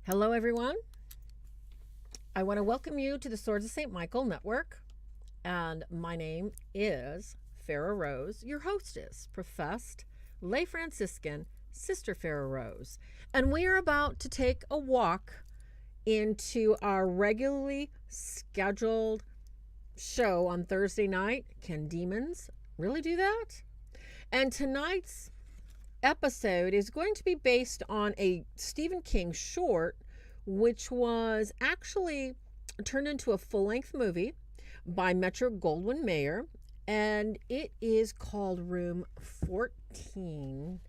Hello, everyone. I want to welcome you to the Swords of St. Michael Network. And my name is Farah Rose, your hostess, professed lay Franciscan Sister Farah Rose. And we are about to take a walk into our regularly scheduled show on Thursday night. Can demons really do that? And tonight's episode is going to be based on a Stephen King short, which was actually turned into a full-length movie by Metro-Goldwyn-Mayer, and it is called Room 1408.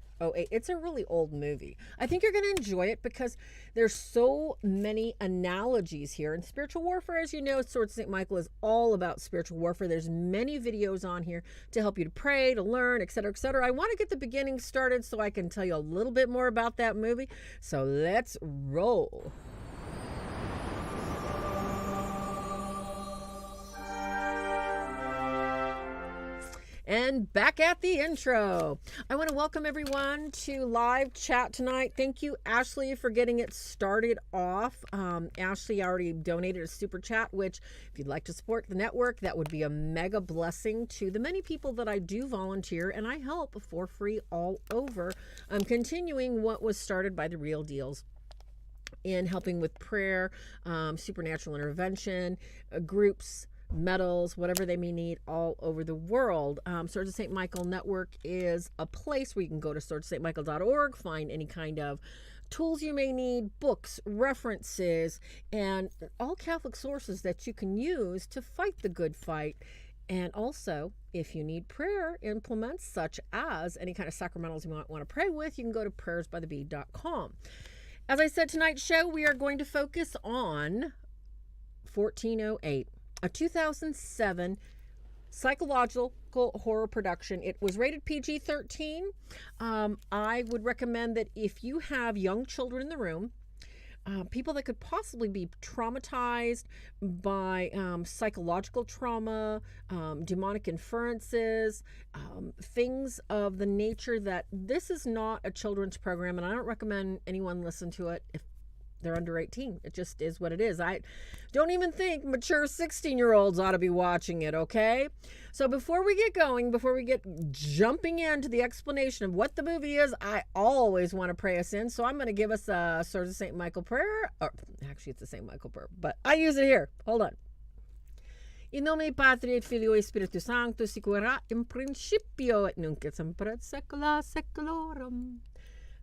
It's a really old movie. I think you're going to enjoy it because there's so many analogies here. And spiritual warfare, as you know, Swords of St. Michael is all about spiritual warfare. There's many videos on here to help you to pray, to learn, etc., etc. I want to get the beginning started so I can tell you a little bit more about that movie. So let's roll. And back at the intro. I want to welcome everyone to live chat tonight. Thank you, Ashley, for getting it started off. Ashley already donated a super chat, which if you'd like to support the network, that would be a mega blessing to the many people that I do volunteer and I help for free all over. I'm continuing what was started by the Real Deals in helping with prayer, supernatural intervention, groups, medals, whatever they may need all over the world. Swords of St. Michael Network is a place where you can go to swordsofstmichael.org, find any kind of tools you may need, books, references, and all Catholic sources that you can use to fight the good fight. And also, if you need prayer implements, such as any kind of sacramentals you might want to pray with, you can go to prayersbythebead.com. As I said, tonight's show, we are going to focus on 1408. A 2007 psychological horror production. It was rated PG-13. I would recommend that if you have young children in the room, people that could possibly be traumatized by psychological trauma, demonic inferences, things of the nature that this is not a children's program, and I don't recommend anyone listen to it if they're under 18. It just is what it is. I don't even think mature 16-year-olds ought to be watching it, okay? So before we get going, before we get jumping into the explanation of what the movie is, I always want to pray us in. So I'm going to give us a Swords of St. Michael prayer. Or, actually, it's the St. Michael prayer, but I use it here. Hold on. In nome Patri et Filio et Spiritus Sancto, sicura in principio et nunc et semper et saecula saeculorum.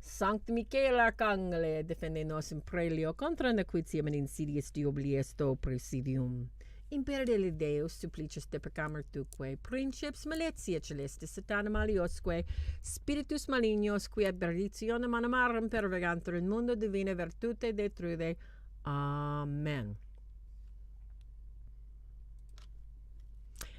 Sancti Michael Arcangele, defende nos in prelio contra nequitiam and insidious diaboli esto presidium. Imperere Deus supplicis de peccamur tuque, princeps maletia celestis satana maliosque, spiritus malignos qui aberrationem animarum pervegantur in mundo divina virtute detrude. Amen.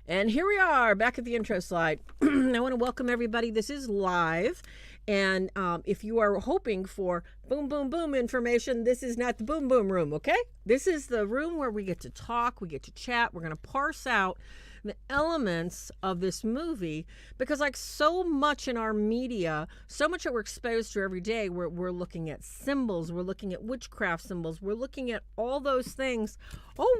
And here we are, back at the intro slide. I want to welcome everybody. This is live. And if you are hoping for boom, boom, boom information, this is not the boom, boom room, okay? This is the room where we get to talk, we get to chat. We're going to parse out the elements of this movie because like so much in our media, so much that we're exposed to every day, we're looking at symbols, we're looking at witchcraft symbols, we're looking at all those things. Oh,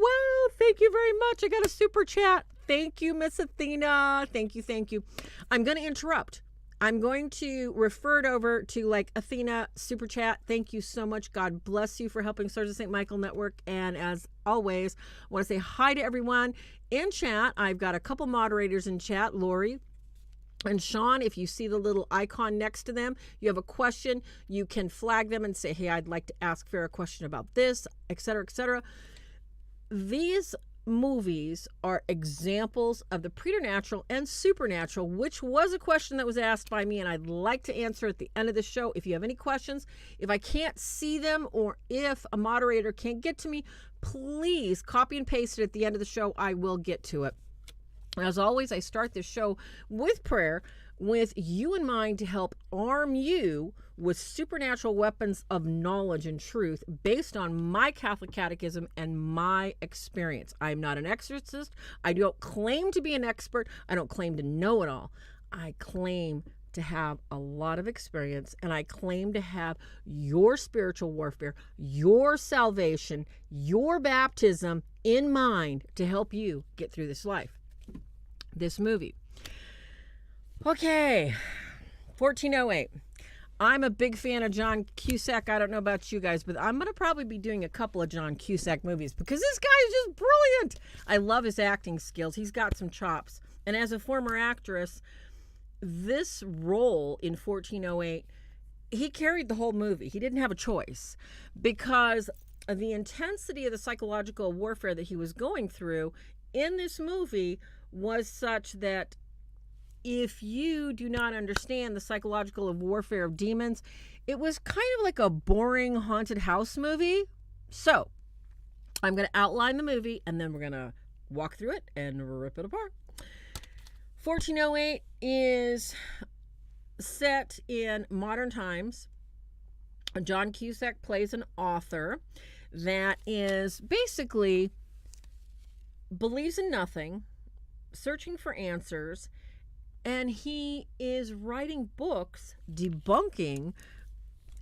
wow, thank you very much. I got a super chat. Thank you, Miss Athena. Thank you, thank you. I'm going to interrupt. I'm going to refer it over to like Athena super chat. Thank you so much. God bless you for helping Swords of St. Michael Network. And as always, I want to say hi to everyone in chat. I've got a couple moderators in chat, Lori and Sean. If you see the little icon next to them, you have a question, you can flag them and say, hey, I'd like to ask Farah a question about this, etc., etc. These movies are examples of the preternatural and supernatural, which was a question that was asked by me and I'd like to answer at the end of the show. If you have any questions, if I can't see them or if a moderator can't get to me, please copy and paste it at the end of the show. I will get to it. As always, I start this show with prayer, with you in mind to help arm you with supernatural weapons of knowledge and truth based on my Catholic catechism and my experience. I'm not an exorcist. I don't claim to be an expert. I don't claim to know it all. I claim to have a lot of experience, and I claim to have your spiritual warfare, your salvation, your baptism in mind to help you get through this life. This movie. Okay, 1408. I'm a big fan of John Cusack. I don't know about you guys, but I'm going to probably be doing a couple of John Cusack movies because this guy is just brilliant. I love his acting skills. He's got some chops. And as a former actress, this role in 1408, he carried the whole movie. He didn't have a choice because of the intensity of the psychological warfare that he was going through in this movie was such that if you do not understand the psychological warfare of demons, it was kind of like a boring haunted house movie. So I'm going to outline the movie and then we're going to walk through it and rip it apart. 1408 is set in modern times. John Cusack plays an author that is basically believes in nothing, searching for answers, and he is writing books debunking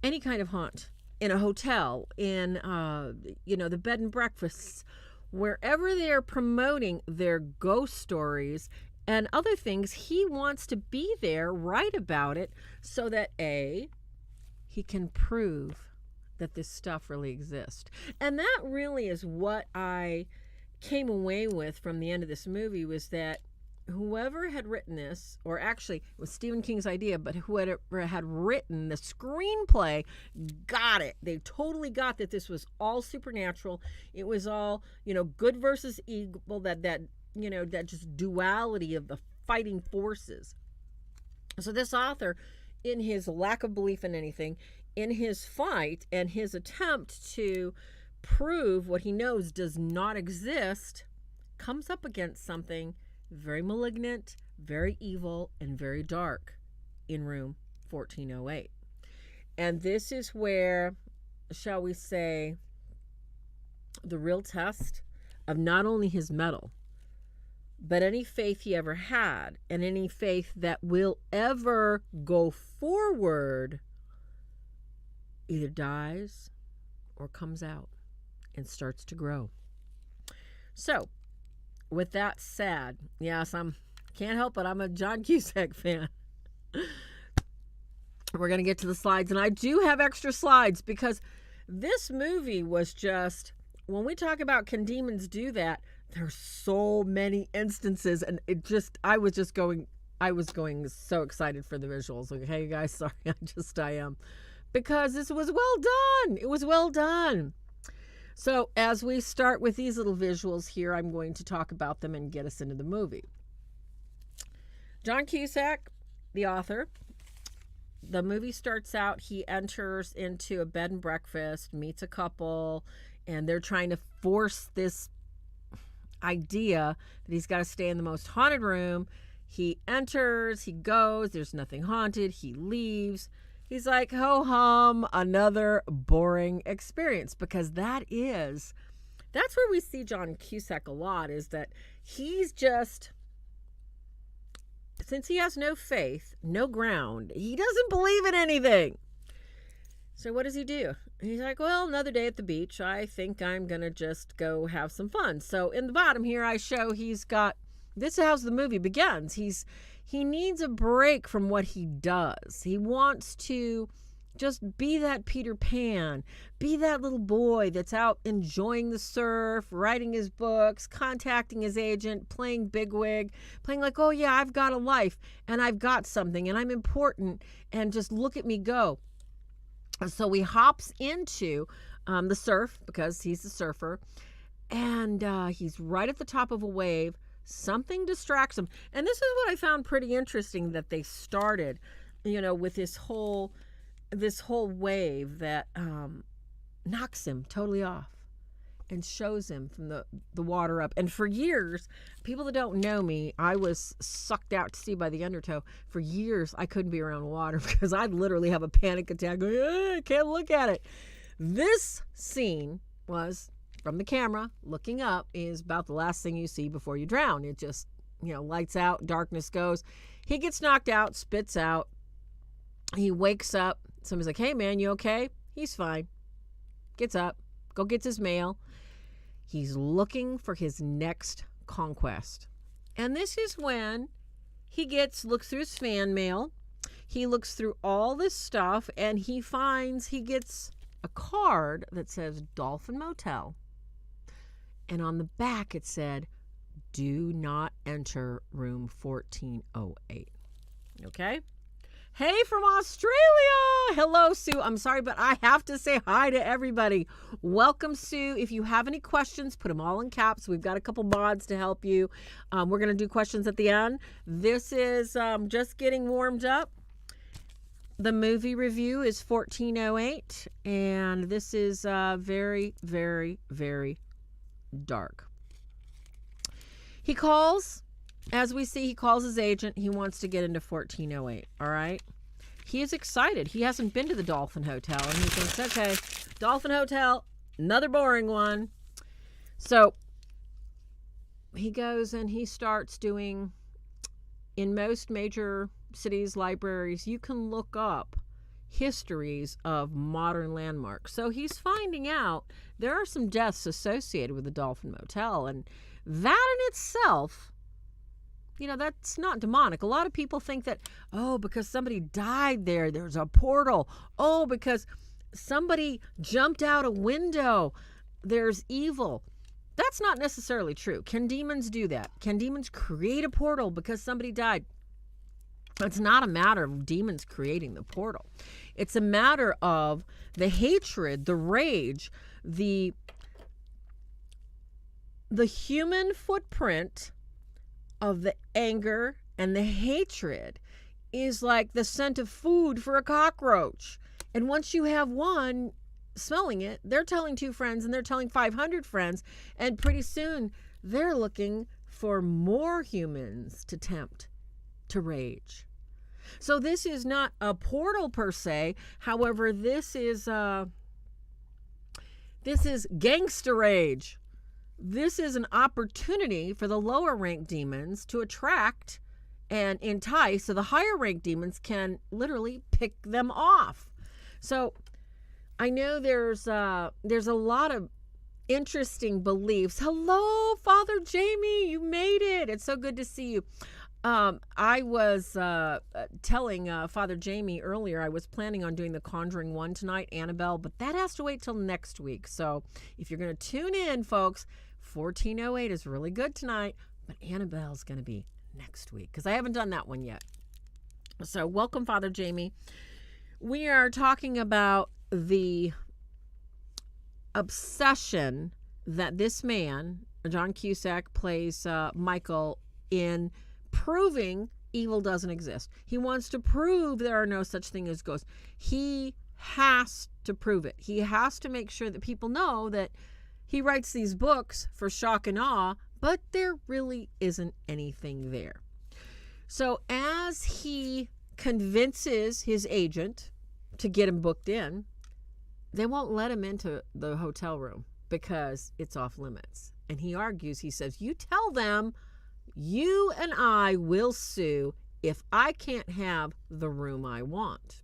any kind of haunt in a hotel, in the bed and breakfasts, wherever they are promoting their ghost stories and other things. He wants to be there, write about it, so that he can prove that this stuff really exists. And that really is what I came away with from the end of this movie, was that whoever had written this, or actually it was Stephen King's idea, but whoever had written the screenplay got it. They totally got that this was all supernatural. It was all, good versus evil, that just duality of the fighting forces. So this author, in his lack of belief in anything, in his fight and his attempt to prove what he knows does not exist, comes up against something very malignant, very evil, and very dark in room 1408. And this is where, shall we say, the real test of not only his mettle, but any faith he ever had, and any faith that will ever go forward, either dies or comes out and starts to grow. So, with that said, yes, can't help it. I'm a John Cusack fan. We're going to get to the slides, and I do have extra slides because this movie was just, when we talk about can demons do that, there's so many instances, and I was going so excited for the visuals. Like, hey, you guys, sorry, I am. Because this was well done. It was well done. So as we start with these little visuals here, I'm going to talk about them and get us into the movie. John Cusack, the author, the movie starts out, he enters into a bed and breakfast, meets a couple, and they're trying to force this idea that he's got to stay in the most haunted room. He enters, he goes, there's nothing haunted, he leaves. He's like, ho hum, another boring experience, because that's where we see John Cusack a lot, is that he's just, since he has no faith, no ground, he doesn't believe in anything. So what does he do? He's like, well, another day at the beach. I think I'm going to just go have some fun. So in the bottom here, I show this is how the movie begins. He needs a break from what he does. He wants to just be that Peter Pan, be that little boy that's out enjoying the surf, writing his books, contacting his agent, playing bigwig, playing like, oh yeah, I've got a life and I've got something and I'm important and just look at me go. So he hops into the surf because he's a surfer, and he's right at the top of a wave. Something distracts him. And this is what I found pretty interesting, that they started, with this whole wave that knocks him totally off and shows him from the water up. And for years, people that don't know me, I was sucked out to sea by the undertow. For years, I couldn't be around water because I'd literally have a panic attack going, I can't look at it. This scene was from the camera, looking up, is about the last thing you see before you drown. It just, lights out, darkness goes. He gets knocked out, spits out, He wakes up. Somebody's like, hey, man, you okay? He's fine. Gets up, go gets his mail. He's looking for his next conquest. And this is when he looks through his fan mail. He looks through all this stuff, and he gets a card that says Dolphin Motel. And on the back it said, do not enter room 1408. Okay? Hey from Australia! Hello, Sue. I'm sorry, but I have to say hi to everybody. Welcome, Sue. If you have any questions, put them all in caps. We've got a couple mods to help you. We're going to do questions at the end. This is just getting warmed up. The movie review is 1408, and this is very, very, very dark. He calls. As we see, he calls his agent. He wants to get into 1408, all right? He is excited. He hasn't been to the Dolphin Hotel, and he thinks, okay, Dolphin Hotel, another boring one. So he goes and he starts doing, in most major cities' libraries, you can look up histories of modern landmarks. So he's finding out there are some deaths associated with the Dolphin Motel, and that in itself, you know, that's not demonic. A lot of people think that, oh, because somebody died there, there's a portal. Oh, because somebody jumped out a window, there's evil. That's not necessarily true. Can demons do that? Can demons create a portal because somebody died? It's not a matter of demons creating the portal. It's a matter of the hatred, the rage, the human footprint of the anger and the hatred is like the scent of food for a cockroach. And once you have one smelling it, they're telling 2 friends and they're telling 500 friends. And pretty soon they're looking for more humans to tempt to rage. So this is not a portal per se. However, this is gangster rage. This is an opportunity for the lower ranked demons to attract and entice, so the higher ranked demons can literally pick them off. So I know there's a lot of interesting beliefs. Hello, Father Jamie, you made it. It's so good to see you. I was telling Father Jamie earlier, I was planning on doing the Conjuring 1 tonight, Annabelle, but that has to wait till next week. So if you're going to tune in, folks, 1408 is really good tonight, but Annabelle's going to be next week because I haven't done that one yet. So welcome, Father Jamie. We are talking about the obsession that this man, John Cusack, plays Michael in proving evil doesn't exist. He wants to prove there are no such thing as ghosts. He has to prove it. He has to make sure that people know that he writes these books for shock and awe, but there really isn't anything there. So as he convinces his agent to get him booked in, they won't let him into the hotel room because it's off limits. And he argues, he says, you tell them you and I will sue if I can't have the room I want.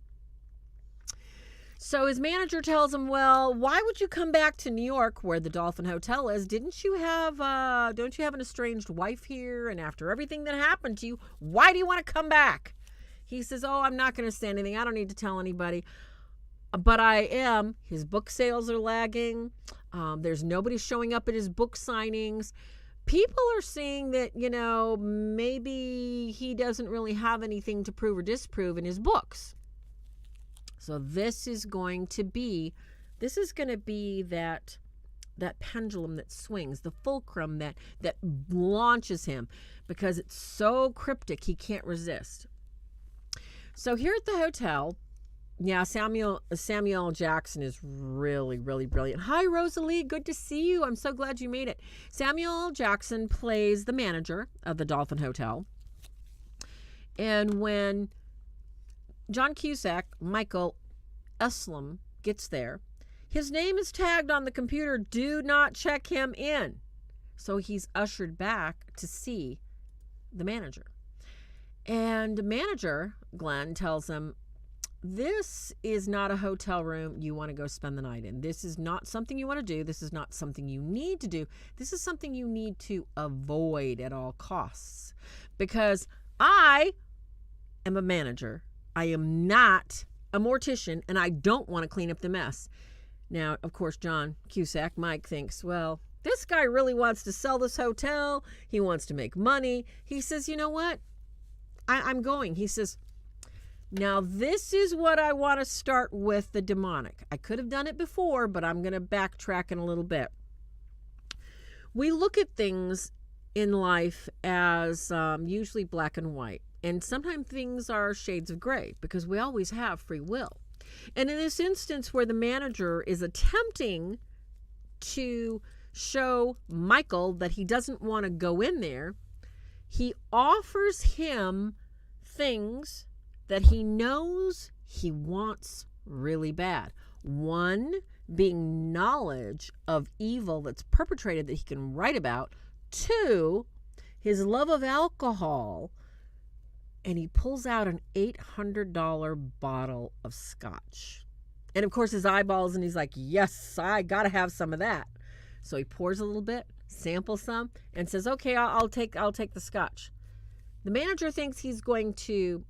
So his manager tells him, well, why would you come back to New York where the Dolphin Hotel is? Don't you have an estranged wife here? And after everything that happened to you, why do you want to come back? He says, oh, I'm not going to say anything. I don't need to tell anybody. But I am. His book sales are lagging. There's nobody showing up at his book signings. People are seeing that, maybe he doesn't really have anything to prove or disprove in his books. So this is going to be that pendulum that swings, the fulcrum that launches him, because it's so cryptic he can't resist. So here at the hotel, yeah, Samuel L. Jackson is really, really brilliant. Hi, Rosalie. Good to see you. I'm so glad you made it. Samuel L. Jackson plays the manager of the Dolphin Hotel. And when John Cusack, Michael Eslam, gets there, his name is tagged on the computer, do not check him in. So he's ushered back to see the manager. And the manager, Glenn, tells him, this is not a hotel room you want to go spend the night in. This is not something you want to do. This is not something you need to do. This is something you need to avoid at all costs. Because I am a manager. I am not a mortician, and I don't want to clean up the mess. Now, of course, John Cusack, Mike, thinks, well, this guy really wants to sell this hotel. He wants to make money. He says, you know what? I'm going. He says, now this is what I want to start with the demonic. I could have done it before, but I'm going to backtrack in a little bit. We look at things in life as usually black and white. And sometimes things are shades of gray because we always have free will. And in this instance where the manager is attempting to show Michael that he doesn't want to go in there, he offers him things that he knows he wants really bad. One being knowledge of evil that's perpetrated that he can write about. Two, his love of alcohol. And he pulls out an $800 bottle of scotch. And of course his eyeballs, and he's like, yes, I got to have some of that. So he pours a little bit, samples some, and says, okay, I'll take the scotch. The manager thinks he's going to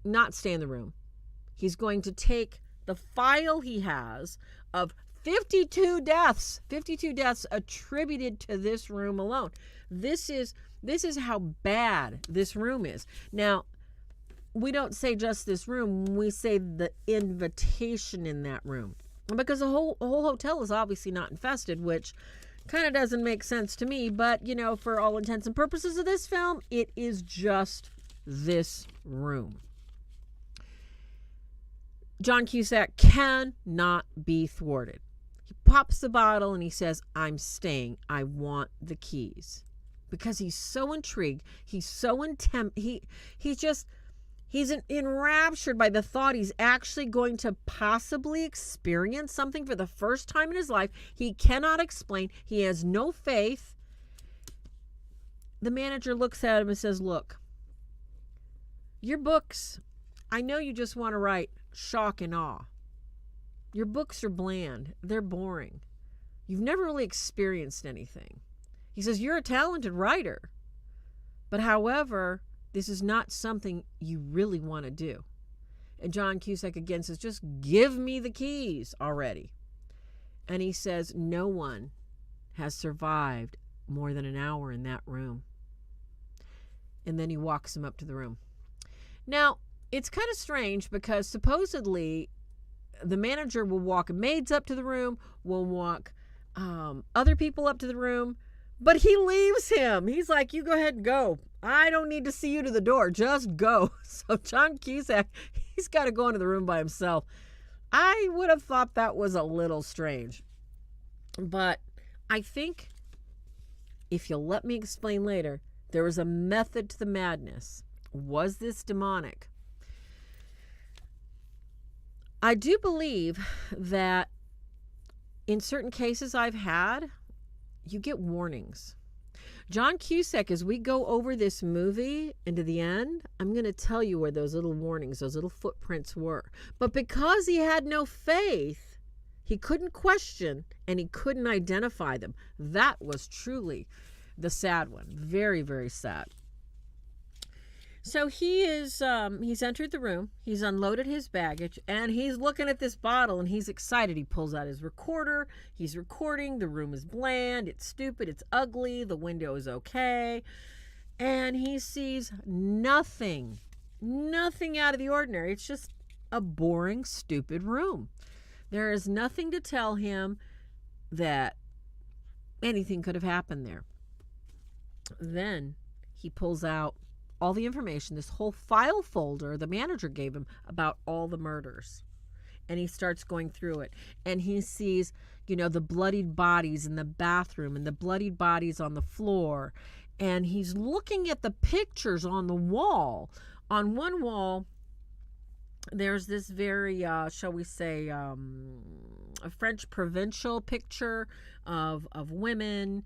not stay in the room. He's going to take the file he has of 52 deaths attributed to this room alone. This is how bad this room is. Now, we don't say just this room, we say the invitation in that room. Because the whole hotel is obviously not infested, which kind of doesn't make sense to me, but for all intents and purposes of this film, it is just this room. John Cusack cannot be thwarted. He pops the bottle and he says, I'm staying. I want the keys. Because he's so intrigued. He's so he's enraptured by the thought he's actually going to possibly experience something for the first time in his life. He cannot explain. He has no faith. The manager looks at him and says, look, your books, I know you just want to write shock and awe. Your books are bland. They're boring. You've never really experienced anything. He says, you're a talented writer. But however, this is not something you really want to do. And John Cusack again says, just give me the keys already. And he says, no one has survived more than an hour in that room. And then he walks him up to the room. Now, it's kind of strange because supposedly the manager will walk maids up to the room, will walk other people up to the room, but he leaves him. He's like, you go ahead and go. I don't need to see you to the door. Just go. So John Cusack, he's got to go into the room by himself. I would have thought that was a little strange. But I think, if you'll let me explain later, there was a method to the madness. Was this demonic? I do believe that in certain cases I've had, you get warnings. John Cusack, as we go over this movie into the end, I'm going to tell you where those little warnings, those little footprints were. But because he had no faith, he couldn't question and he couldn't identify them. That was truly the sad one. Very, very sad. So he's entered the room, he's unloaded his baggage, and he's looking at this bottle and he's excited. He pulls out his recorder, he's recording. The room is bland, it's stupid, it's ugly, the window is okay, and he sees nothing out of the ordinary. It's just a boring, stupid room. There is nothing to tell him that anything could have happened there. Then he pulls out all the information, this whole file folder the manager gave him about all the murders. And he starts going through it. And he sees, the bloodied bodies in the bathroom and the bloodied bodies on the floor. And he's looking at the pictures on the wall. On one wall, there's this very, shall we say, a French provincial picture of women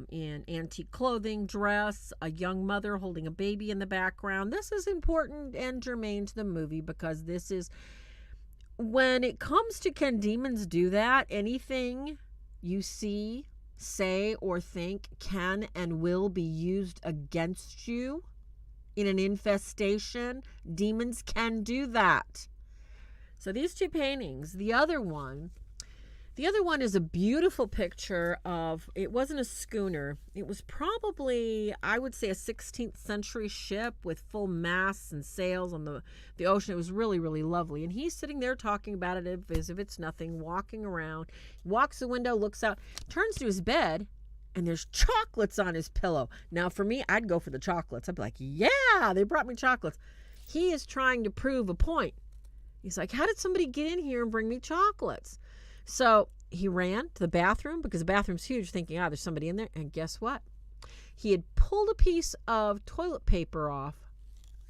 in antique clothing, dress, a young mother holding a baby in the background. This is important and germane to the movie because this is, when it comes to can demons do that, anything you see, say, or think can and will be used against you in an infestation. Demons can do that. So these two paintings, the other one is a beautiful picture of, it wasn't a schooner. It was probably, I would say, a 16th century ship with full masts and sails on the ocean. It was really, really lovely. And he's sitting there talking about it as if it's nothing, walking around, walks the window, looks out, turns to his bed, and there's chocolates on his pillow. Now, for me, I'd go for the chocolates. I'd be like, yeah, they brought me chocolates. He is trying to prove a point. He's like, how did somebody get in here and bring me chocolates? So he ran to the bathroom because the bathroom's huge, thinking, there's somebody in there. And guess what? He had pulled a piece of toilet paper off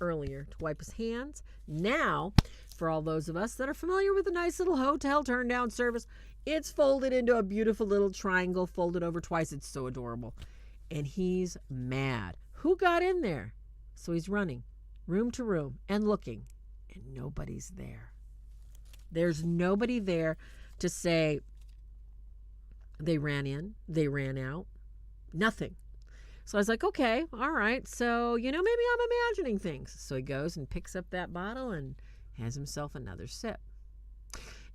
earlier to wipe his hands. Now, for all those of us that are familiar with a nice little hotel turn-down service, it's folded into a beautiful little triangle, folded over twice. It's so adorable. And he's mad. Who got in there? So he's running room to room and looking, and nobody's there. There's nobody there to say they ran in, they ran out, nothing. So I was like, okay, all right. So, maybe I'm imagining things. So he goes and picks up that bottle and has himself another sip.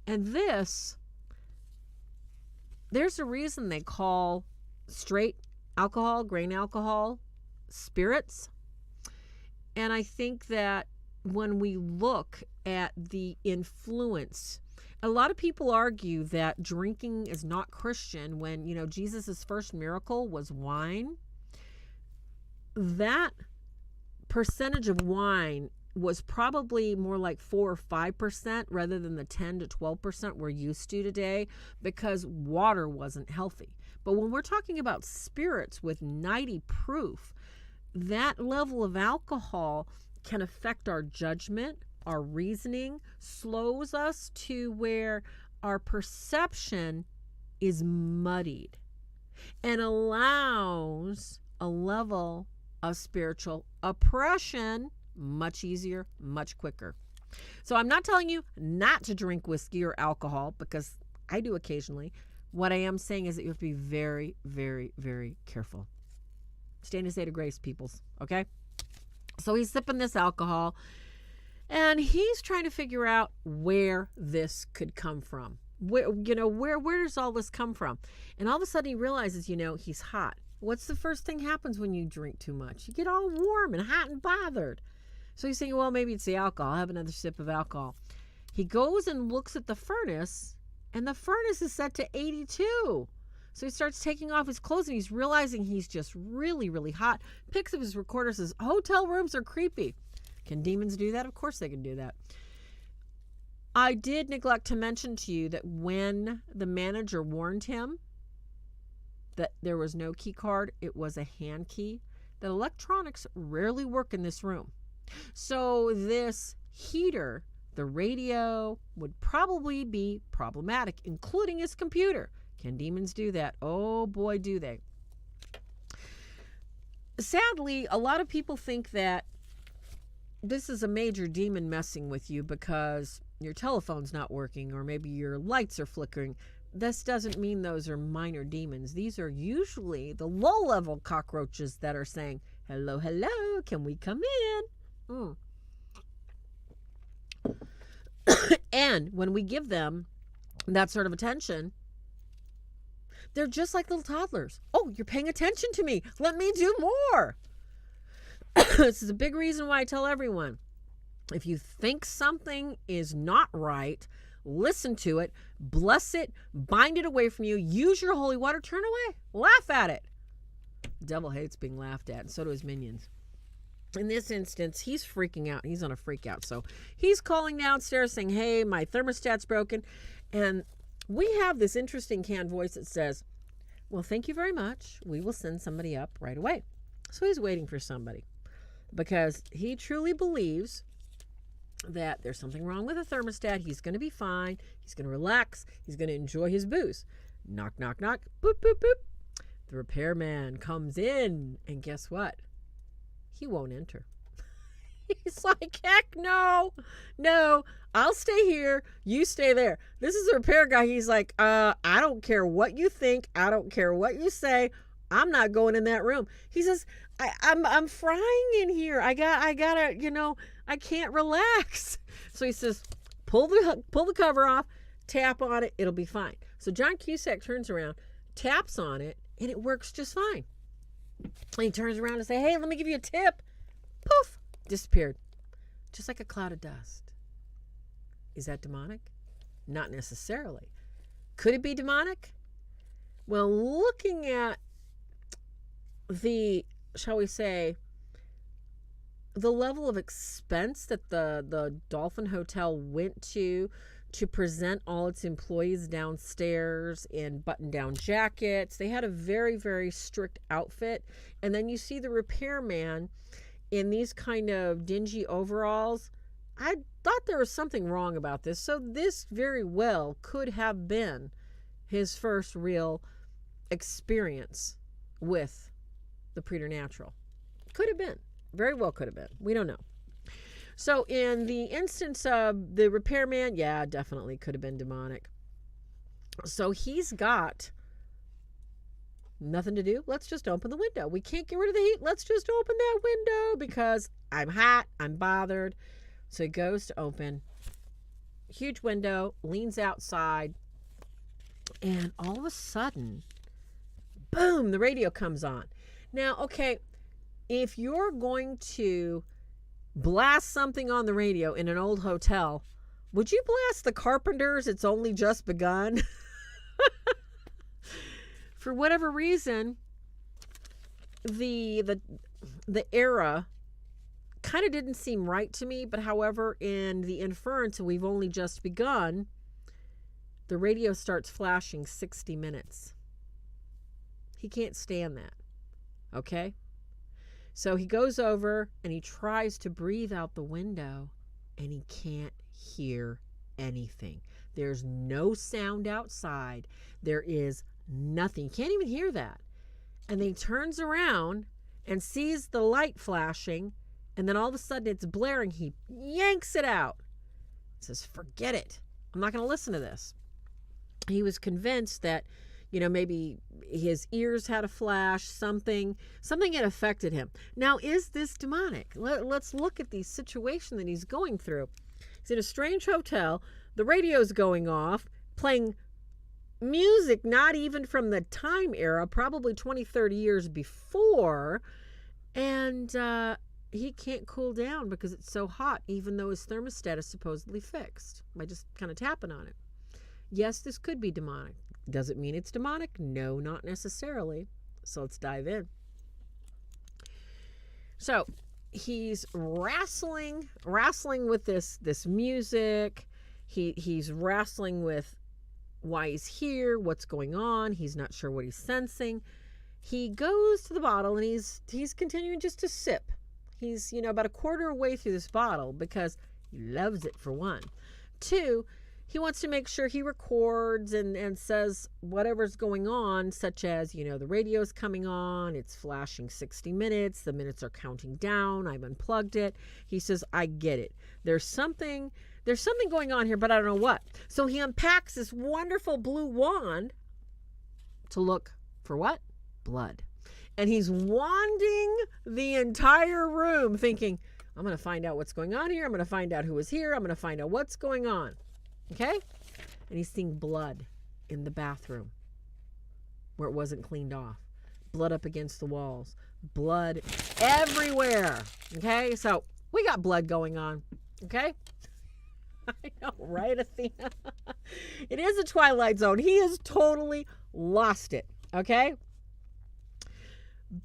And there's a reason they call straight alcohol, grain alcohol, spirits. And I think that when we look at the influence, a lot of people argue that drinking is not Christian when, Jesus' first miracle was wine. That percentage of wine was probably more like 4 or 5% rather than the 10 to 12% we're used to today, because water wasn't healthy. But when we're talking about spirits with 90 proof, that level of alcohol can affect our judgment, our reasoning, slows us to where our perception is muddied, and allows a level of spiritual oppression much easier, much quicker. So I'm not telling you not to drink whiskey or alcohol, because I do occasionally. What I am saying is that you have to be very, very, very careful. Stay in a state of grace, peoples, okay? So he's sipping this alcohol, and he's trying to figure out where this could come from. Where does all this come from? And all of a sudden he realizes, he's hot. What's the first thing happens when you drink too much? You get all warm and hot and bothered. So he's thinking, well, maybe it's the alcohol. I'll have another sip of alcohol. He goes and looks at the furnace, and the furnace is set to 82. So he starts taking off his clothes, and he's realizing he's just really, really hot. Picks up his recorder, says, hotel rooms are creepy. Can demons do that? Of course they can do that. I did neglect to mention to you that when the manager warned him that there was no key card, it was a hand key, that electronics rarely work in this room. So this heater, the radio, would probably be problematic, including his computer. Can demons do that? Oh boy, do they. Sadly, a lot of people think that this is a major demon messing with you because your telephone's not working, or maybe your lights are flickering. This doesn't mean those are minor demons. These are usually the low-level cockroaches that are saying, hello, hello, can we come in? And when we give them that sort of attention, they're just like little toddlers. Oh, you're paying attention to me. Let me do more. This is a big reason why I tell everyone, if you think something is not right, listen to it, bless it, bind it away from you, use your holy water, turn away, laugh at it. The devil hates being laughed at, and so do his minions. In this instance, he's freaking out. He's on a freak out. So he's calling downstairs saying, hey, my thermostat's broken. And we have this interesting canned voice that says, well, thank you very much. We will send somebody up right away. So he's waiting for somebody because he truly believes that there's something wrong with the thermostat. He's going to be fine. He's going to relax. He's going to enjoy his booze. Knock, knock, knock. Boop, boop, boop. The repairman comes in, and guess what? He won't enter. He's like, heck no, I'll stay here. You stay there. This is a repair guy. He's like, I don't care what you think. I don't care what you say. I'm not going in that room. He says, I'm frying in here. I gotta, I can't relax. So he says, pull the cover off, tap on it. It'll be fine. So John Cusack turns around, taps on it, and it works just fine. And he turns around and says, hey, let me give you a tip. Poof, disappeared. Just like a cloud of dust. Is that demonic? Not necessarily. Could it be demonic? Well, looking at the, shall we say, the level of expense that the Dolphin Hotel went to present all its employees downstairs in button-down jackets. They had a very, very strict outfit. And then you see the repairman in these kind of dingy overalls. I thought there was something wrong about this. So this very well could have been his first real experience with the preternatural. Could have been. Very well could have been. We don't know. So in the instance of the repairman, yeah, definitely could have been demonic. So he's got nothing to do. Let's just open the window. We can't get rid of the heat. Let's just open that window because I'm hot. I'm bothered. So he goes to open. Huge window, leans outside. And all of a sudden, boom, the radio comes on. Now, okay, if you're going to blast something on the radio in an old hotel, would you blast the Carpenters? It's Only Just Begun? For whatever reason, the era kind of didn't seem right to me, but however, in the inference, We've Only Just Begun, the radio starts flashing 60 minutes. He can't stand that. Okay? So he goes over and he tries to breathe out the window and he can't hear anything. There's no sound outside. There is nothing. You can't even hear that. And then he turns around and sees the light flashing, and then all of a sudden it's blaring. He yanks it out. He says, forget it. I'm not going to listen to this. He was convinced that, maybe his ears had a flash, something had affected him. Now, is this demonic? Let's look at the situation that he's going through. He's in a strange hotel. The radio's going off, playing music not even from the time era, probably 20, 30 years before. And he can't cool down because it's so hot, even though his thermostat is supposedly fixed by just kind of tapping on it. Yes, this could be demonic. Does it mean it's demonic? No, not necessarily. So let's dive in. So he's wrestling with this music. He's wrestling with why he's here, what's going on. He's not sure what he's sensing. He goes to the bottle and he's continuing just to sip. He's, about a quarter way through this bottle because he loves it, for one. Two, he wants to make sure he records and says whatever's going on, such as, the radio's coming on, it's flashing 60 minutes, the minutes are counting down, I've unplugged it. He says, I get it. There's something going on here, but I don't know what. So he unpacks this wonderful blue wand to look for what? Blood. And he's wanding the entire room thinking, I'm going to find out what's going on here. I'm going to find out who is here. I'm going to find out what's going on. Okay? And he's seeing blood in the bathroom where it wasn't cleaned off. Blood up against the walls. Blood everywhere. Okay? So we got blood going on. Okay? I know, right, Athena? It is a Twilight Zone. He has totally lost it. Okay?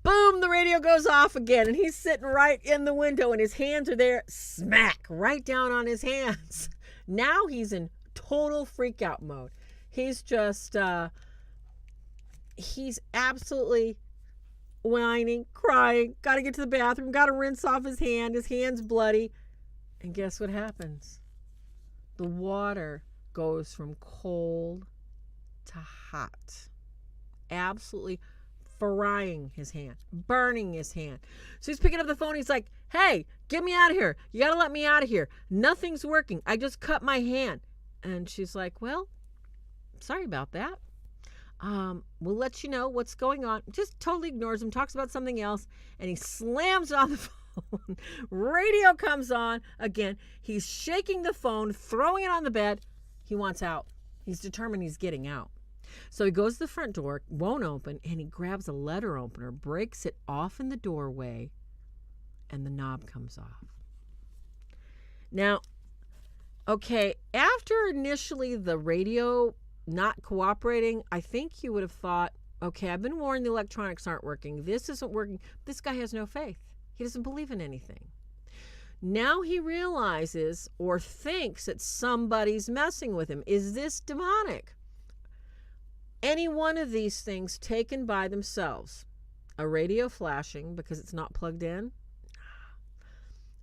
Boom, the radio goes off again, and he's sitting right in the window, and his hands are there, smack, right down on his hands. Now he's in total freak out mode. He's just, he's absolutely whining, crying, got to get to the bathroom, got to rinse off his hand. His hand's bloody. And guess what happens? The water goes from cold to hot. Absolutely frying his hand, burning his hand. So he's picking up the phone. He's like, hey, get me out of here. You got to let me out of here. Nothing's working. I just cut my hand. And she's like, well, sorry about that. We'll let you know what's going on. Just totally ignores him, talks about something else, and he slams on the phone. Radio comes on again. He's shaking the phone, throwing it on the bed. He wants out. He's determined he's getting out. So he goes to the front door, won't open, and he grabs a letter opener, breaks it off in the doorway, and the knob comes off. Now, okay, after initially the radio not cooperating, I think you would have thought, okay, I've been warned the electronics aren't working. This isn't working. This guy has no faith. He doesn't believe in anything. Now he realizes or thinks that somebody's messing with him. Is this demonic? Any one of these things taken by themselves, a radio flashing because it's not plugged in,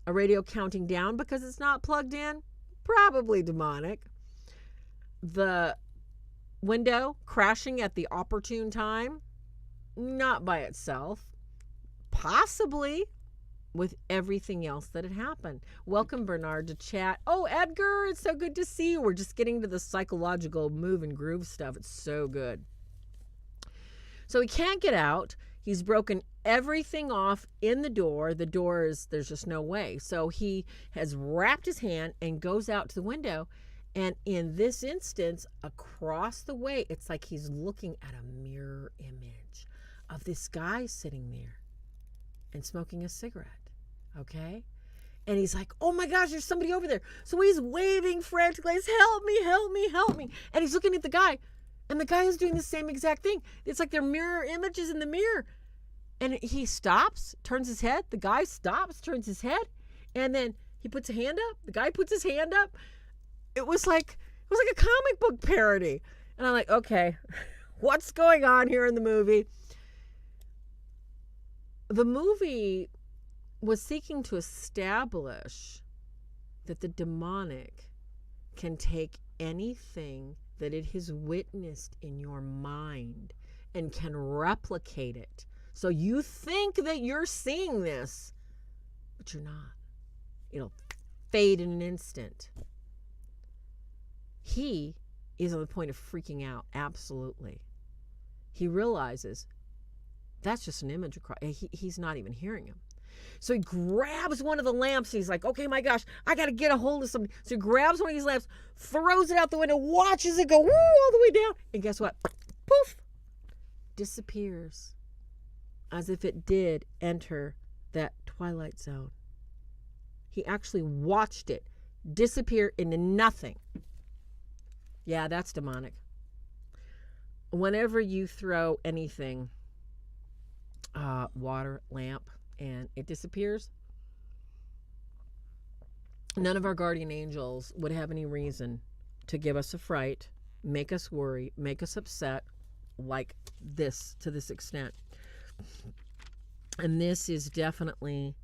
a radio counting down because it's not plugged in, probably demonic. The window crashing at the opportune time, not by itself, possibly with everything else that had happened. Welcome, Bernard, to chat. Oh, Edgar, it's so good to see you. We're just getting to the psychological move and groove stuff. It's so good. So he can't get out. He's broken everything off in the door. The door is, there's just no way. So he has wrapped his hand and goes out to the window. And in this instance, across the way, it's like he's looking at a mirror image of this guy sitting there and smoking a cigarette. Okay? And he's like, oh my gosh, there's somebody over there. So he's waving frantically, help me, help me, help me. And he's looking at the guy. And the guy is doing the same exact thing. It's like they're mirror images in the mirror. And he stops, turns his head. The guy stops, turns his head. And then he puts a hand up. The guy puts his hand up. It was like a comic book parody. And I'm like, okay, what's going on here in the movie? The movie was seeking to establish that the demonic can take anything that it has witnessed in your mind and can replicate it. So you think that you're seeing this, but you're not. It'll fade in an instant. He is on the point of freaking out. Absolutely. He realizes that's just an image across. He's not even hearing him. So he grabs one of the lamps. And he's like, okay, my gosh, I got to get a hold of something. So he grabs one of these lamps, throws it out the window, watches it go woo, all the way down. And guess what? Poof! Disappears. As if it did enter that twilight zone. He actually watched it disappear into nothing. Yeah, that's demonic. Whenever you throw anything, water, lamp, and it disappears, none of our guardian angels would have any reason to give us a fright, make us worry, make us upset like this, to this extent. And this is definitely,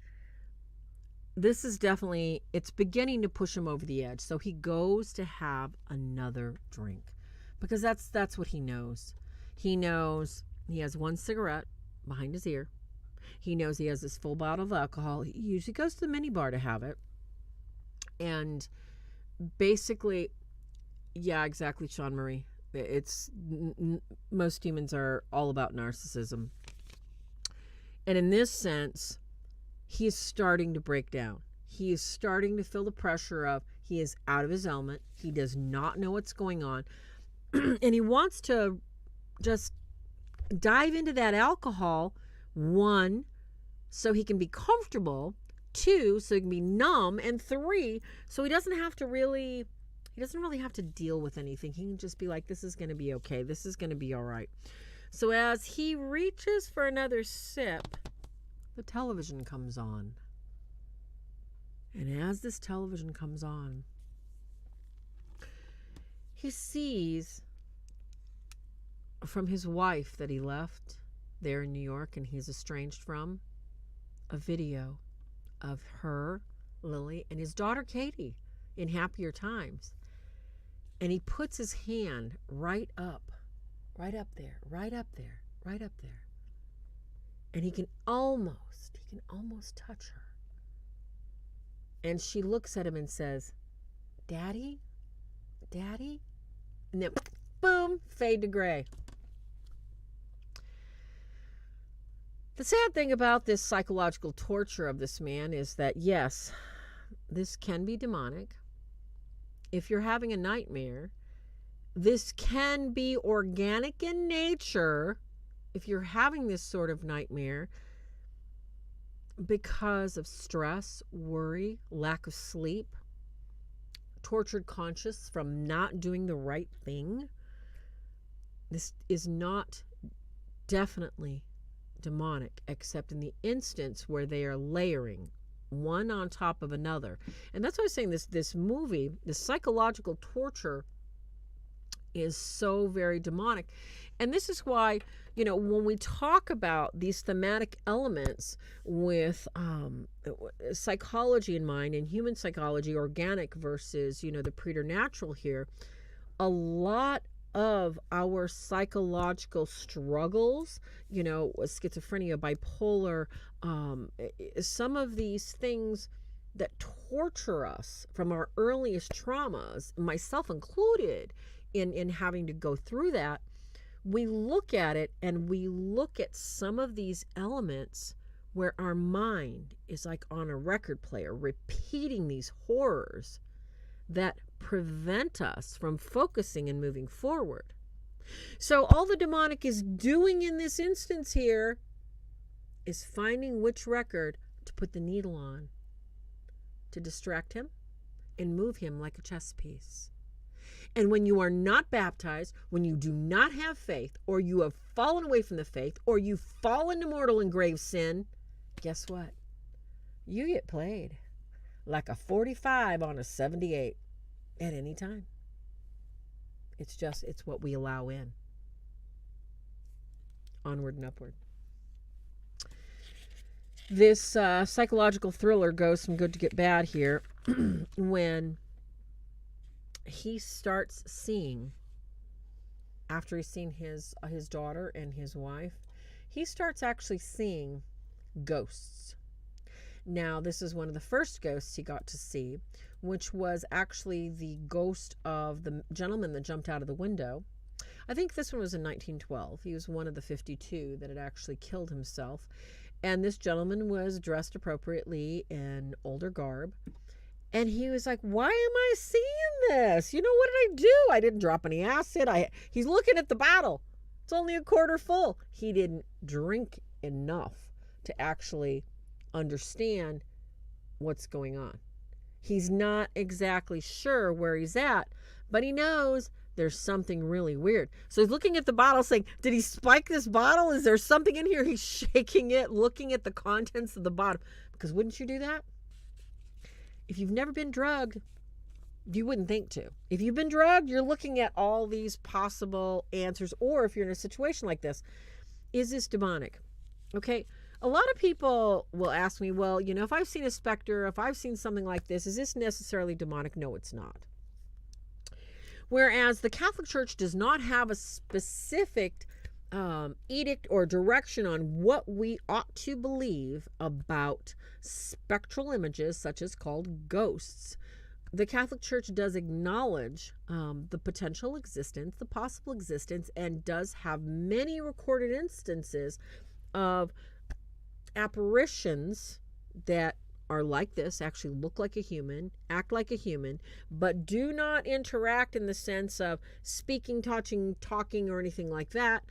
it's beginning to push him over the edge. So he goes to have another drink because that's what he knows. He knows he has one cigarette behind his ear. He knows he has this full bottle of alcohol. He usually goes to the minibar to have it. And basically, yeah, exactly, Sean Marie. It's most demons are all about narcissism. And in this sense, he is starting to break down. He is starting to feel the pressure of he is out of his element. He does not know what's going on. And he wants to just dive into that alcohol, one, so he can be comfortable, two, so he can be numb, and three, so he doesn't really have to deal with anything. He can just be like, this is going to be okay. This is going to be all right. So as he reaches for another sip, the television comes on. And as this television comes on, he sees from his wife that he left there in New York and he's estranged from, a video of her Lily, and his daughter Katie in happier times. And he puts his hand right up there, right up there, right up there. And he can almost touch her. And she looks at him and says, Daddy? Daddy? And then, boom, fade to gray. The sad thing about this psychological torture of this man is that, yes, this can be demonic. If you're having a nightmare, this can be organic in nature if you're having this sort of nightmare because of stress, worry, lack of sleep, tortured conscience from not doing the right thing. This is not definitely demonic, except in the instance where they are layering one on top of another. And that's why I was saying this movie, the psychological torture is so very demonic. And this is why, when we talk about these thematic elements with psychology in mind and human psychology, organic versus, the preternatural here, a lot of our psychological struggles, schizophrenia, bipolar, some of these things that torture us from our earliest traumas, myself included, in having to go through that, we look at it and we look at some of these elements where our mind is like on a record player repeating these horrors that prevent us from focusing and moving forward. So all the demonic is doing in this instance here is finding which record to put the needle on to distract him and move him like a chess piece. And when you are not baptized, when you do not have faith, or you have fallen away from the faith, or you fall into mortal and grave sin, guess what? You get played like a 45 on a 78 at any time. It's what we allow in. Onward and upward. This psychological thriller goes from good to get bad here when he starts seeing, after he's seen his daughter and his wife, he starts actually seeing ghosts. Now, this is one of the first ghosts he got to see, which was actually the ghost of the gentleman that jumped out of the window. I think this one was in 1912. He was one of the 52 that had actually killed himself. And this gentleman was dressed appropriately in older garb. And he was like, why am I seeing this? What did I do? I didn't drop any acid. He's looking at the bottle. It's only a quarter full. He didn't drink enough to actually understand what's going on. He's not exactly sure where he's at, but he knows there's something really weird. So he's looking at the bottle saying, did he spike this bottle? Is there something in here? He's shaking it, looking at the contents of the bottle. Because wouldn't you do that? If you've never been drugged, you wouldn't think to. If you've been drugged, you're looking at all these possible answers. Or if you're in a situation like this, is this demonic? Okay. A lot of people will ask me, well, if I've seen a specter, if I've seen something like this, is this necessarily demonic? No, it's not. Whereas the Catholic Church does not have a specific edict or direction on what we ought to believe about spectral images, such as called ghosts. The Catholic Church does acknowledge the potential existence, the possible existence, and does have many recorded instances of apparitions that are like this, actually look like a human, act like a human, but do not interact in the sense of speaking, talking, or anything like that.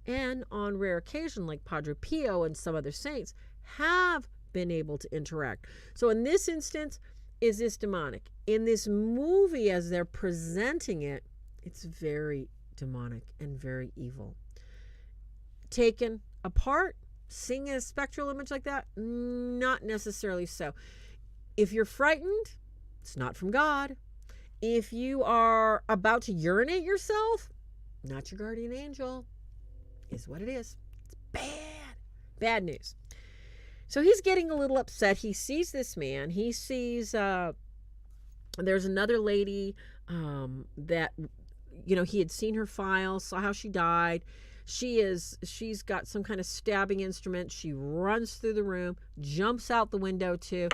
And on rare occasion, like Padre Pio and some other saints, have been able to interact. So in this instance, is this demonic? In this movie, as they're presenting it, it's very demonic and very evil. Taken apart, seeing a spectral image like that, not necessarily so. If you're frightened, it's not from God. If you are about to urinate yourself, not your guardian angel, is what it is. It's bad. Bad news. So he's getting a little upset. He sees this man. He sees there's another lady that, he had seen her file, saw how she died. She's got some kind of stabbing instrument. She runs through the room, jumps out the window too.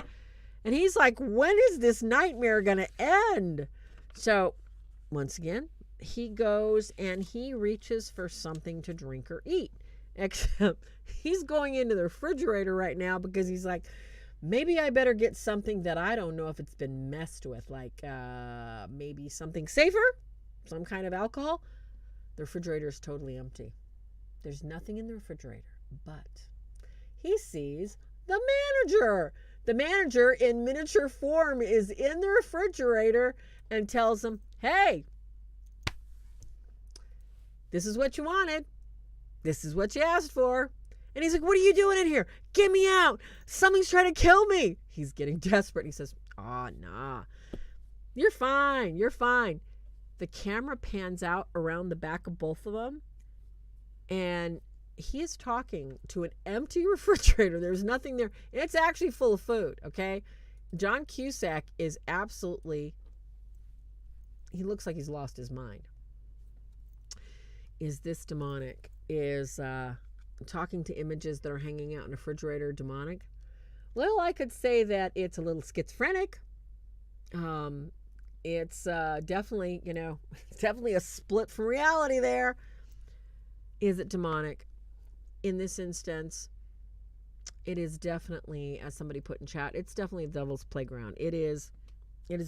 And he's like, when is this nightmare going to end? So once again, he goes and he reaches for something to drink or eat. Except he's going into the refrigerator right now because he's like, maybe I better get something that I don't know if it's been messed with, like maybe something safer, some kind of alcohol. The refrigerator is totally empty. There's nothing in the refrigerator, but he sees the manager. The manager in miniature form is in the refrigerator and tells him, hey, this is what you wanted. This is what you asked for. And he's like, what are you doing in here? Get me out. Something's trying to kill me. He's getting desperate. He says, nah. You're fine. You're fine. The camera pans out around the back of both of them. And he is talking to an empty refrigerator. There's nothing there. It's actually full of food, okay? John Cusack is absolutely, he looks like he's lost his mind. Is this demonic? Is talking to images that are hanging out in a refrigerator demonic? Well, I could say that it's a little schizophrenic. It's definitely, definitely a split from reality there. Is it demonic? In this instance, it is definitely, as somebody put in chat, it's definitely the devil's playground. It is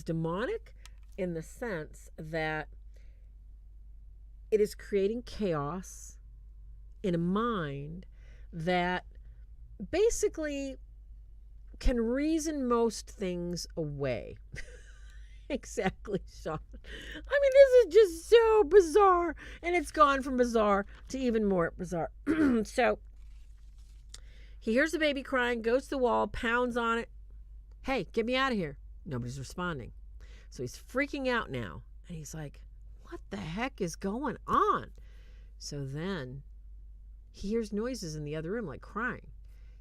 demonic in the sense that it is creating chaos in a mind that basically can reason most things away. Exactly, Sean. I mean, this is just so bizarre. And it's gone from bizarre to even more bizarre. So he hears the baby crying, goes to the wall, pounds on it. Hey, get me out of here. Nobody's responding. So he's freaking out now. And he's like, what the heck is going on? So then he hears noises in the other room, like crying.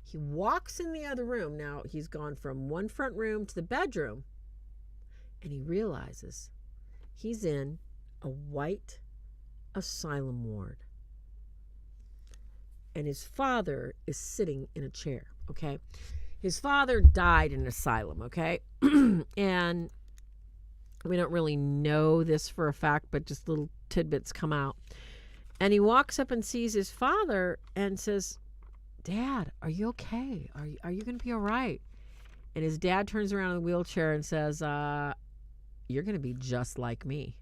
He walks in the other room. Now he's gone from one front room to the bedroom. And he realizes he's in a white asylum ward. And his father is sitting in a chair, okay? His father died in an asylum, okay? And we don't really know this for a fact, but just little tidbits come out. And he walks up and sees his father and says, Dad, are you okay? Are you going to be all right? And his dad turns around in the wheelchair and says, you're going to be just like me.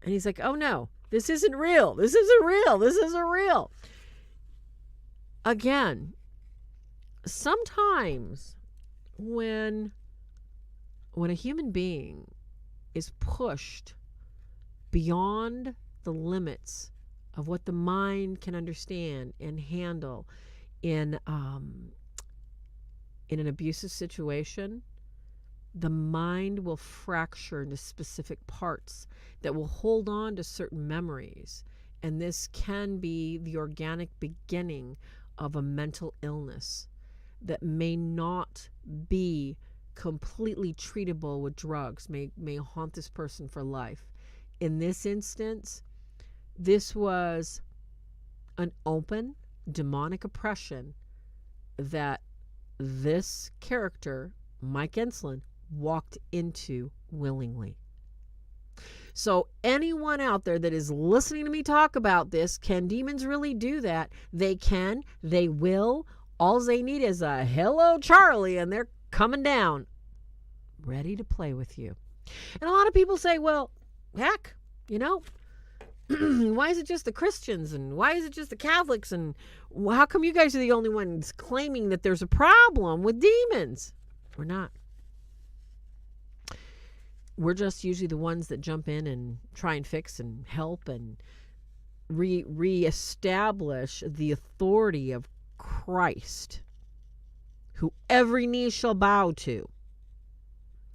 And he's like, oh no, this isn't real. This isn't real. This isn't real. Again, sometimes when a human being is pushed beyond the limits of what the mind can understand and handle in an abusive situation, the mind will fracture into specific parts that will hold on to certain memories. And this can be the organic beginning of a mental illness that may not be completely treatable with drugs, may haunt this person for life. In this instance, this was an open demonic oppression that this character, Mike Enslin, walked into willingly. So anyone out there that is listening to me talk about this, can demons really do that? They can, they will. All they need is a hello, Charlie, and they're coming down, ready to play with you. And a lot of people say, well, heck, why is it just the Christians, and why is it just the Catholics, and how come you guys are the only ones claiming that there's a problem with demons? We're not. We're just usually the ones that jump in and try and fix and help and reestablish the authority of Christ, who every knee shall bow to.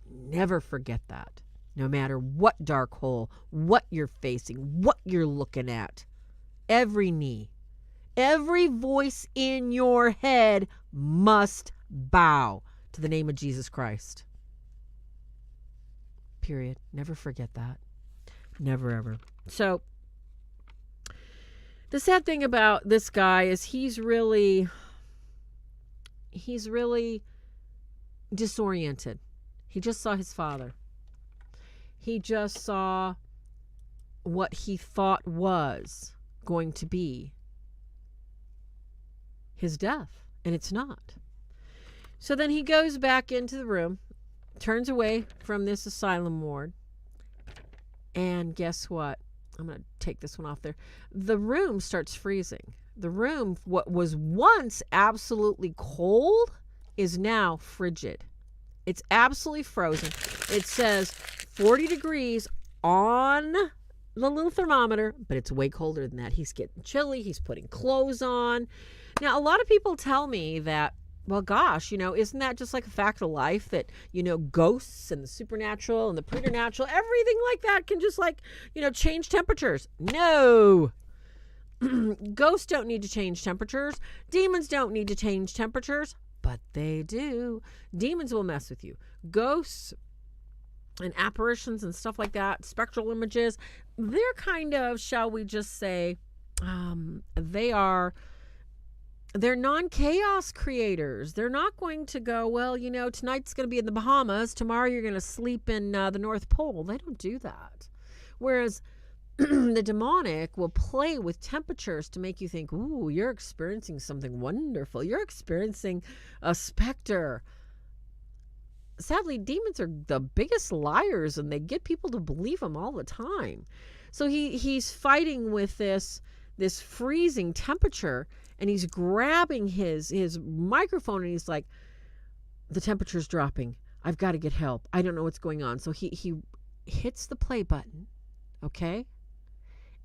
Never forget that. No matter what dark hole, what you're facing, what you're looking at, every knee Every voice in your head must bow to the name of Jesus Christ. Period. Never forget that. Never, ever. So, the sad thing about this guy is he's really disoriented. He just saw his father. He just saw what he thought was going to be his death, and it's not. So then he goes back into the room, turns away from this asylum ward, and guess what? I'm going to take this one off there. The room starts freezing. The room, what was once absolutely cold, is now frigid. It's absolutely frozen. It says 40 degrees on the little thermometer, but it's way colder than that. He's getting chilly. He's putting clothes on. Now, a lot of people tell me that, well, gosh, isn't that just like a fact of life that, ghosts and the supernatural and the preternatural, everything like that can just change temperatures? No. Ghosts don't need to change temperatures. Demons don't need to change temperatures, but they do. Demons will mess with you. Ghosts and apparitions and stuff like that, spectral images, they're kind of, shall we just say, they're non-chaos creators. They're not going to go, well, tonight's going to be in the Bahamas. Tomorrow you're going to sleep in the North Pole. They don't do that. Whereas the demonic will play with temperatures to make you think, ooh, you're experiencing something wonderful. You're experiencing a specter. Sadly, demons are the biggest liars, and they get people to believe them all the time. So he's fighting with this freezing temperature, and he's grabbing his microphone, and he's like, the temperature's dropping. I've got to get help. I don't know what's going on. So he hits the play button, okay,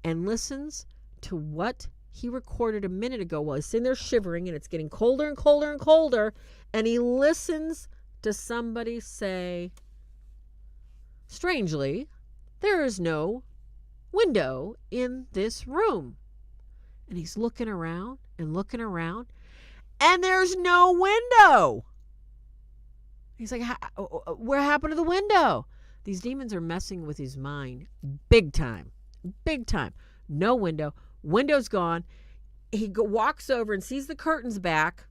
and listens to what he recorded a minute ago while he's sitting there shivering, and it's getting colder and colder and colder, and he listens to somebody say, strangely, there is no window in this room. And he's looking around, and there's no window. He's like, where happened to the window? These demons are messing with his mind big time. No window. Window's gone. He walks over and sees the curtains back,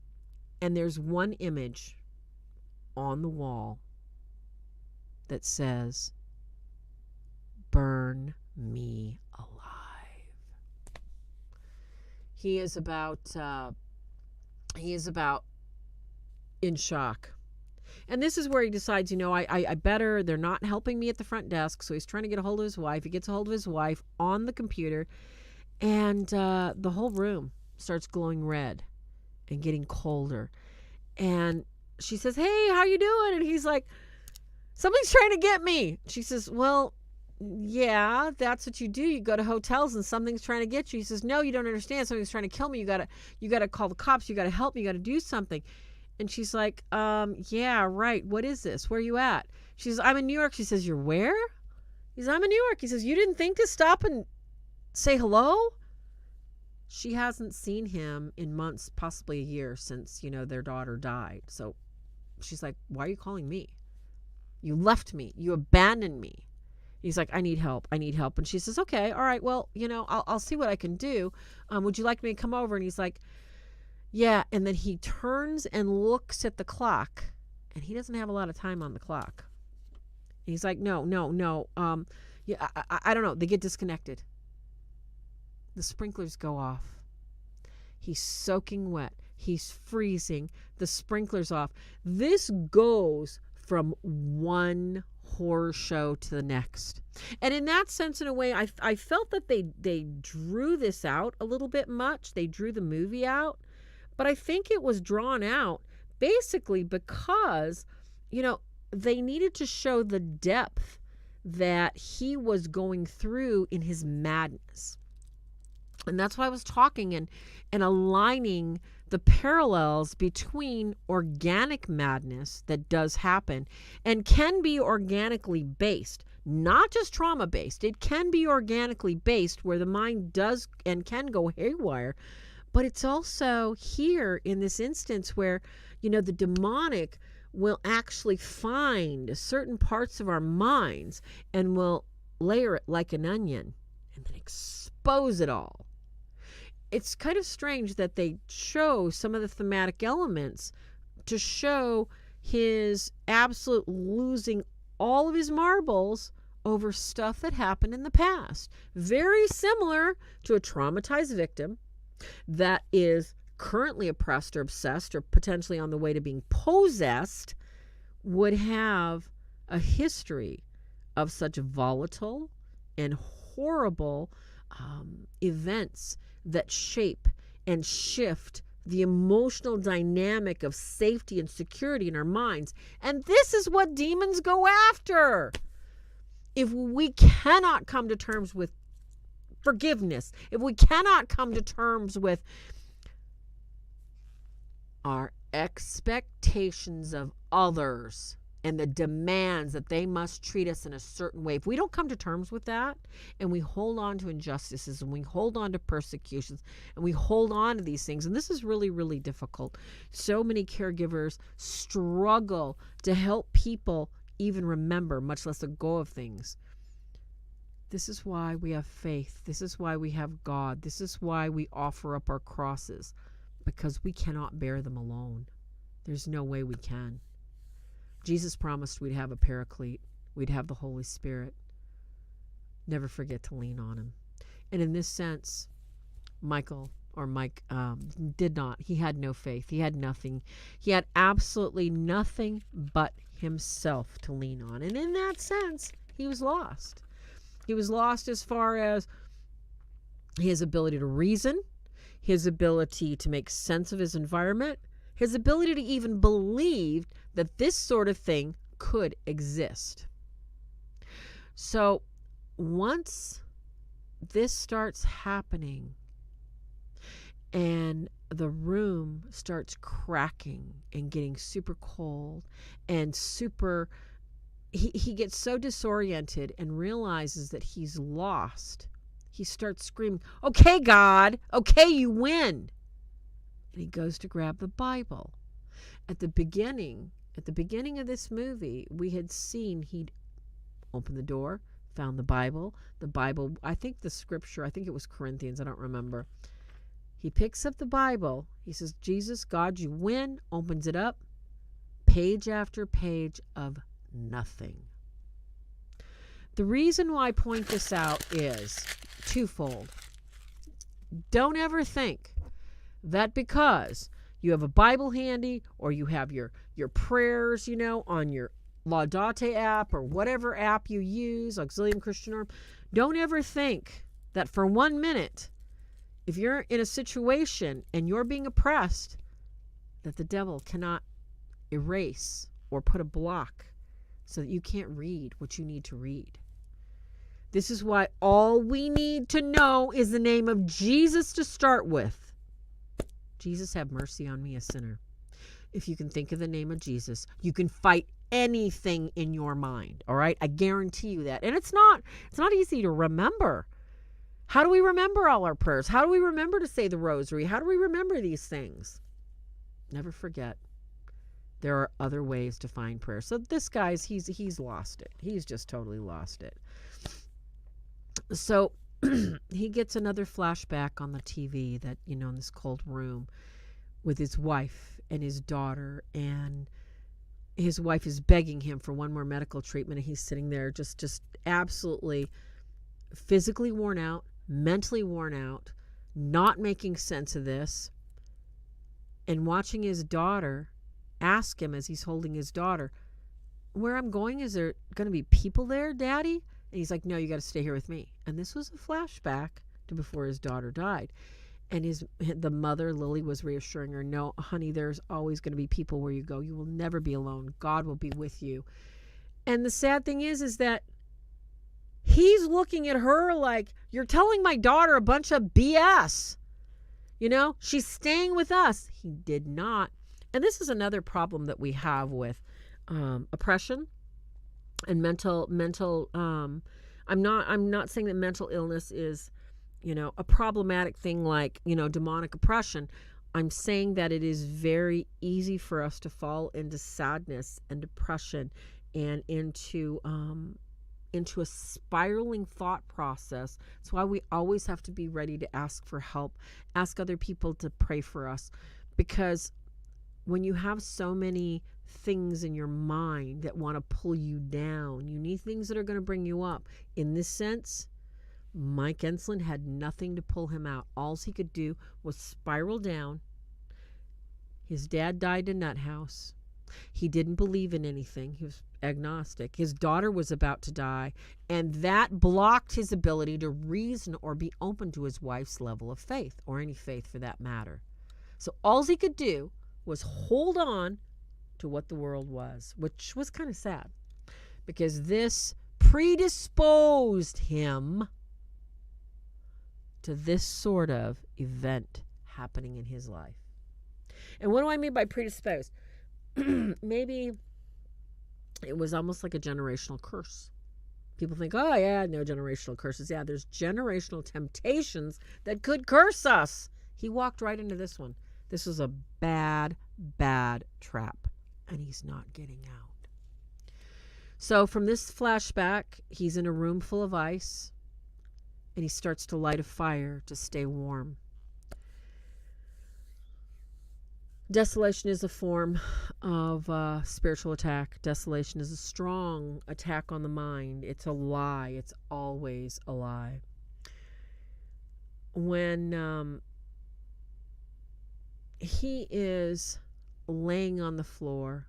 and there's one image on the wall that says, burn me alive. He is about in shock. And this is where he decides, I better, they're not helping me at the front desk. So he's trying to get a hold of his wife. He gets a hold of his wife on the computer, and the whole room starts glowing red and getting colder. And she says, hey, how you doing? And he's like, something's trying to get me. She says, well, yeah, that's what you do. You go to hotels and something's trying to get you. He says, no, you don't understand. Something's trying to kill me. You gotta call the cops. You gotta help me. You gotta do something. And she's like, yeah, right. What is this? Where are you at? She says, I'm in New York. She says, you're where? He says, I'm in New York. He says, you didn't think to stop and say hello? She hasn't seen him in months, possibly a year, since, their daughter died. So she's like, why are you calling me? You left me. You abandoned me. He's like, I need help. And she says, okay, all right, well, I'll see what I can do. Would you like me to come over? And he's like, yeah. And then he turns and looks at the clock, and he doesn't have a lot of time on the clock. He's like, no. Yeah, I don't know. They get disconnected. The sprinklers go off. He's soaking wet. He's freezing. The sprinklers off. This goes from one horror show to the next. And in that sense, in a way, I felt that they drew this out a little bit much. They drew the movie out. But I think it was drawn out basically because, they needed to show the depth that he was going through in his madness. And that's why I was talking and aligning the parallels between organic madness that does happen and can be organically based, not just trauma based. It can be organically based where the mind does and can go haywire. But it's also here in this instance where, the demonic will actually find certain parts of our minds and will layer it like an onion and then expose it all. It's kind of strange that they show some of the thematic elements to show his absolute losing all of his marbles over stuff that happened in the past. Very similar to a traumatized victim that is currently oppressed or obsessed or potentially on the way to being possessed would have a history of such volatile and horrible events that shape and shift the emotional dynamic of safety and security in our minds. And this is what demons go after. If we cannot come to terms with forgiveness, if we cannot come to terms with our expectations of others and the demands that they must treat us in a certain way, if we don't come to terms with that and we hold on to injustices and we hold on to persecutions and we hold on to these things, and this is really, really difficult. So many caregivers struggle to help people even remember, much less let go of things. This is why we have faith. This is why we have God. This is why we offer up our crosses, because we cannot bear them alone. There's no way we can. Jesus promised we'd have a paraclete. We'd have the Holy Spirit. Never forget to lean on him. And in this sense, Mike did not. He had no faith. He had nothing. He had absolutely nothing but himself to lean on. And in that sense, he was lost. He was lost as far as his ability to reason, his ability to make sense of his environment, his ability to even believe that this sort of thing could exist. So once this starts happening and the room starts cracking and getting super cold and he gets so disoriented and realizes that he's lost. He starts screaming, "Okay, God, okay, you win." And he goes to grab the Bible. At the beginning of this movie, we had seen he'd opened the door, found the Bible, I think it was Corinthians, I don't remember. He picks up the Bible, he says, "Jesus, God, you win," opens it up, page after page of nothing. The reason why I point this out is twofold. Don't ever think that because you have a Bible handy or you have your prayers, on your Laudate app or whatever app you use, Auxilium Christianorum, don't ever think that for 1 minute, if you're in a situation and you're being oppressed, that the devil cannot erase or put a block so that you can't read what you need to read. This is why all we need to know is the name of Jesus to start with. Jesus, have mercy on me, a sinner. If you can think of the name of Jesus, you can fight anything in your mind. All right? I guarantee you that. And it's not easy to remember. How do we remember all our prayers? How do we remember to say the rosary? How do we remember these things? Never forget. There are other ways to find prayer. So this guy's, he's lost it. He's just totally lost it. So he gets another flashback on the TV that, in this cold room with his wife and his daughter, and his wife is begging him for one more medical treatment, and he's sitting there just absolutely physically worn out, mentally worn out, not making sense of this, and watching his daughter ask him as he's holding his daughter, "Where I'm going, is there going to be people there, Daddy?" And he's like, "No, you got to stay here with me." And this was a flashback to before his daughter died. And the mother, Lily, was reassuring her, "No, honey, there's always going to be people where you go. You will never be alone. God will be with you." And the sad thing is that he's looking at her like, "You're telling my daughter a bunch of BS. She's staying with us." He did not. And this is another problem that we have with oppression and mental. I'm not saying that mental illness is a problematic thing like, demonic oppression, I'm saying that it is very easy for us to fall into sadness and depression and into a spiraling thought process. That's why we always have to be ready to ask for help, ask other people to pray for us, because when you have so many things in your mind that want to pull you down, you need things that are going to bring you up. In this sense, Mike Enslin had nothing to pull him out. All he could do was spiral down. His dad died in a nut house. He didn't believe in anything. He was agnostic. His daughter was about to die, and that blocked his ability to reason or be open to his wife's level of faith, or any faith for that matter. So all he could do was hold on to what the world was, which was kind of sad, because this predisposed him to this sort of event happening in his life. And what do I mean by predisposed? Maybe it was almost like a generational curse. People think, oh yeah, no generational curses. Yeah, there's generational temptations that could curse us. He walked right into this one. This was a bad, bad trap, and he's not getting out. So from this flashback, he's in a room full of ice, and he starts to light a fire to stay warm. Desolation is a form of spiritual attack. Desolation is a strong attack on the mind. It's a lie. It's always a lie. When he is laying on the floor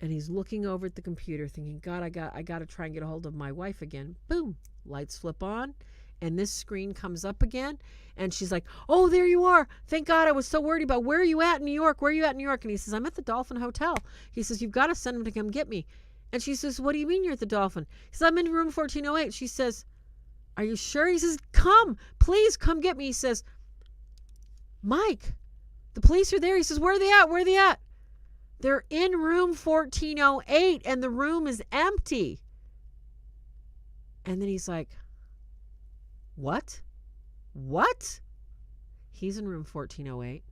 and he's looking over at the computer thinking, God, I got to try and get a hold of my wife again. Boom, lights flip on. And this screen comes up again, and she's like, oh, there you are. Thank God, I was so worried about where are you at in New York? Where are you at in New York? And he says, I'm at the Dolphin Hotel. He says, you've got to send him to come get me. And she says, what do you mean you're at the Dolphin? He says, I'm in room 1408. She says, are you sure? He says, come, please come get me. He says, Mike, the police are there. He says, where are they at? Where are they at? They're in room 1408, and the room is empty. And then he's like, What? He's in room 1408.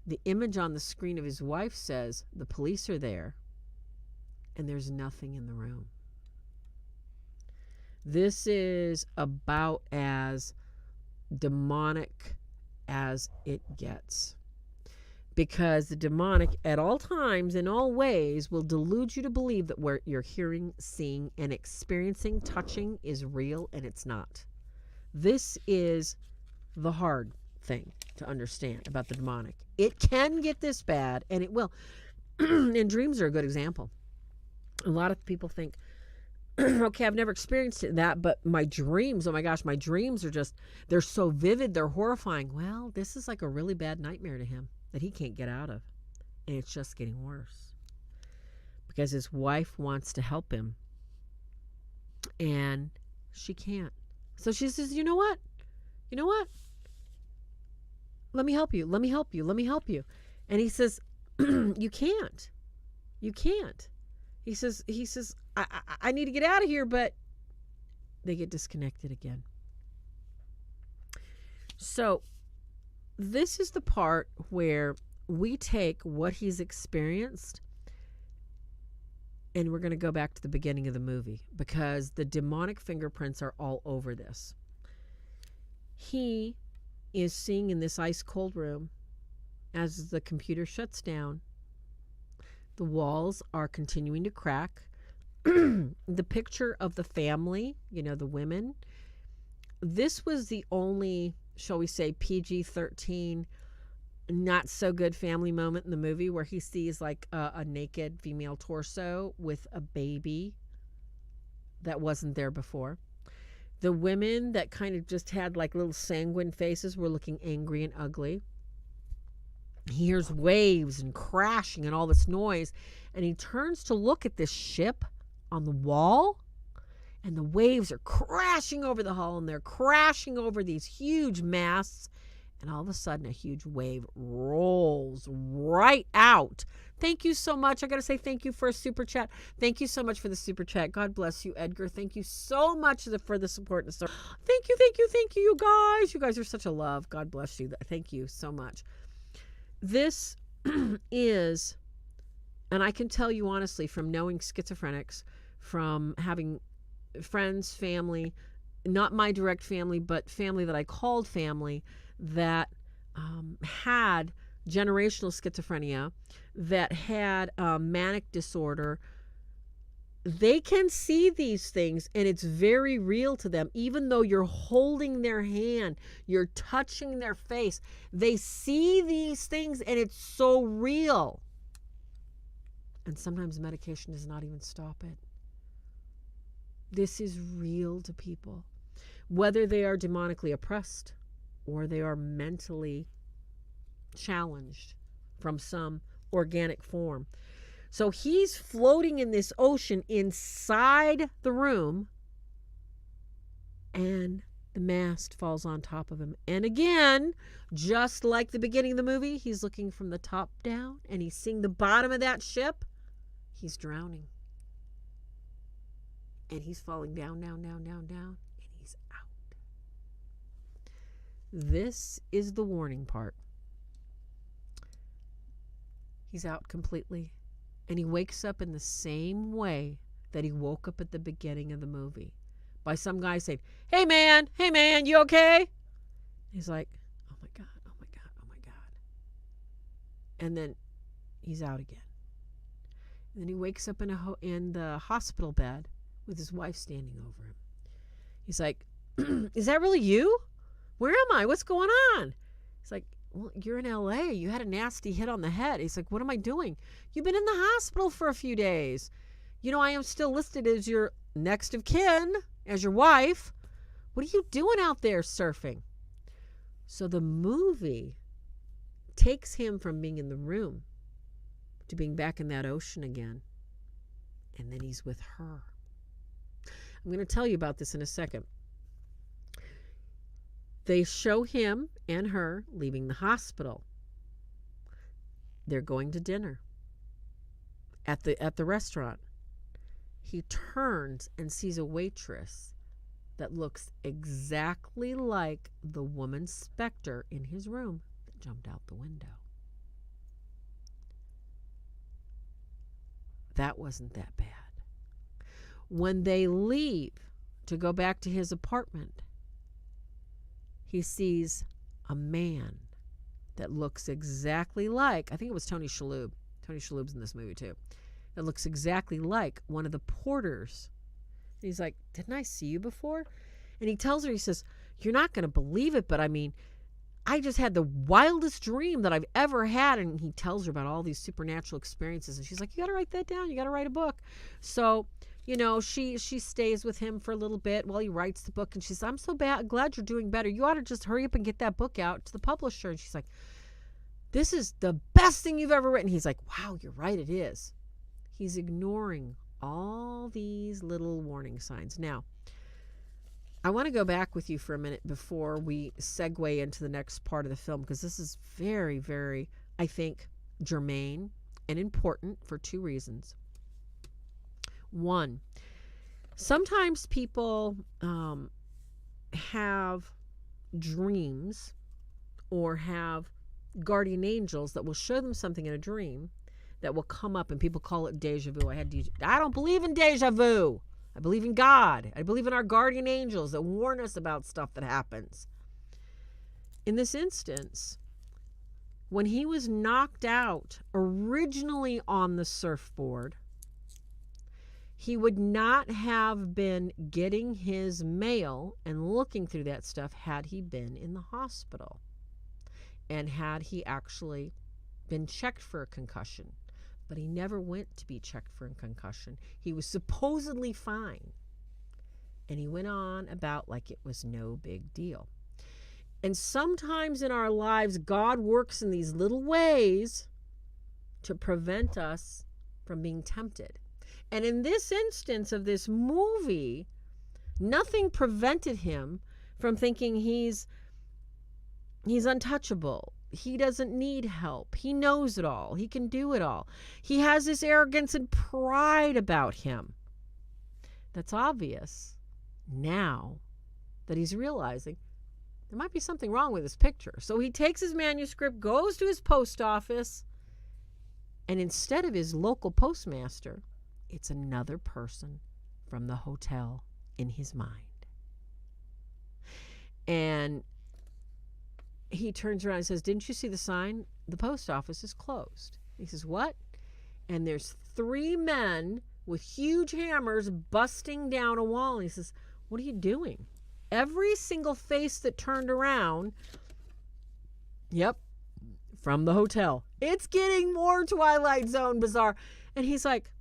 The image on the screen of his wife says the police are there, and there's nothing in the room. This is about as demonic as it gets, because the demonic at all times, in all ways, will delude you to believe that what you're hearing, seeing, and experiencing, touching is real, and it's not. This is the hard thing to understand about the demonic. It can get this bad, and it will. And dreams are a good example. A lot of people think, okay, I've never experienced that, but my dreams, oh my gosh, my dreams are just, they're so vivid, they're horrifying. Well, this is like a really bad nightmare to him that he can't get out of. And it's just getting worse, because his wife wants to help him, and she can't. So she says, you know what? Let me help you. And he says, you can't. He says, I need to get out of here, but they get disconnected again. So this is the part where we take what he's experienced, and we're going to go back to the beginning of the movie, because the demonic fingerprints are all over this. He is seeing in this ice cold room, as the computer shuts down, the walls are continuing to crack. The picture of the family, the women, this was the only, shall we say, PG-13 not so good family moment in the movie, where he sees like a naked female torso with a baby that wasn't there before. The women that kind of just had like little sanguine faces were looking angry and ugly. He hears waves and crashing and all this noise, and he turns to look at this ship on the wall, and the waves are crashing over the hull, and they're crashing over these huge masts. And all of a sudden, a huge wave rolls right out. Thank you so much. I got to say thank you for a super chat. Thank you so much for the super chat. God bless you, Edgar. Thank you so much for the support. And thank you, you guys. You guys are such a love. God bless you. Thank you so much. This is, and I can tell you honestly from knowing schizophrenics, from having friends, family, not my direct family, but family that I called family, that had generational schizophrenia, that had manic disorder. They can see these things and it's very real to them. Even though you're holding their hand, you're touching their face, they see these things and it's so real. And sometimes medication does not even stop it. This is real to people, whether they are demonically oppressed or they are mentally challenged from some organic form. So he's floating in this ocean inside the room, and the mast falls on top of him. And again, just like the beginning of the movie, he's looking from the top down and he's seeing the bottom of that ship. He's drowning. And he's falling down, and he's out. This is the warning part. He's out completely. And he wakes up in the same way that he woke up at the beginning of the movie. By some guy saying, hey man, you okay? He's like, oh my God. And then he's out again. And then he wakes up in the hospital bed with his wife standing over him. He's like, is that really you? Where am I? What's going on? He's like, well, you're in LA. You had a nasty hit on the head. He's like, what am I doing? You've been in the hospital for a few days. You know, I am still listed as your next of kin, as your wife. What are you doing out there surfing? So the movie takes him from being in the room to being back in that ocean again. And then he's with her. I'm going to tell you about this in a second. They show him and her leaving the hospital. They're going to dinner at the restaurant. He turns and sees a waitress that looks exactly like the woman specter in his room that jumped out the window. That wasn't that bad. When they leave to go back to his apartment, he sees a man that looks exactly like, I think it was Tony Shalhoub. Tony Shalhoub's in this movie too. That looks exactly like one of the porters. And he's like, didn't I see you before? And he tells her, he says, you're not going to believe it, but I mean, I just had the wildest dream that I've ever had. And he tells her about all these supernatural experiences. And she's like, you got to write that down. You got to write a book. So, you know, she stays with him for a little bit while he writes the book. And she says, I'm so glad you're doing better. You ought to just hurry up and get that book out to the publisher. And she's like, this is the best thing you've ever written. He's like, wow, you're right, it is. He's ignoring all these little warning signs. Now, I want to go back with you for a minute before we segue into the next part of the film, because this is very, very, I think, germane and important for two reasons. One, sometimes people have dreams or have guardian angels that will show them something in a dream that will come up, and people call it deja vu. I don't believe in deja vu. I believe in God. I believe in our guardian angels that warn us about stuff that happens. In this instance, when he was knocked out originally on the surfboard, he would not have been getting his mail and looking through that stuff had he been in the hospital and had he actually been checked for a concussion. But he never went to be checked for a concussion. He was supposedly fine. And he went on about like it was no big deal. And sometimes in our lives, God works in these little ways to prevent us from being tempted. And in this instance of this movie, nothing prevented him from thinking he's He's untouchable. He doesn't need help. He knows it all. He can do it all. He has this arrogance and pride about him. That's obvious now that he's realizing there might be something wrong with his picture. So he takes his manuscript, goes to his post office, and instead of his local postmaster, it's another person from the hotel in his mind. And he turns around and says, "Didn't you see the sign? The post office is closed." He says, "What?" And there's 3 men with huge hammers busting down a wall. And he says, "What are you doing?" Every single face that turned around, yep, from the hotel. It's getting more Twilight Zone bizarre. And he's like,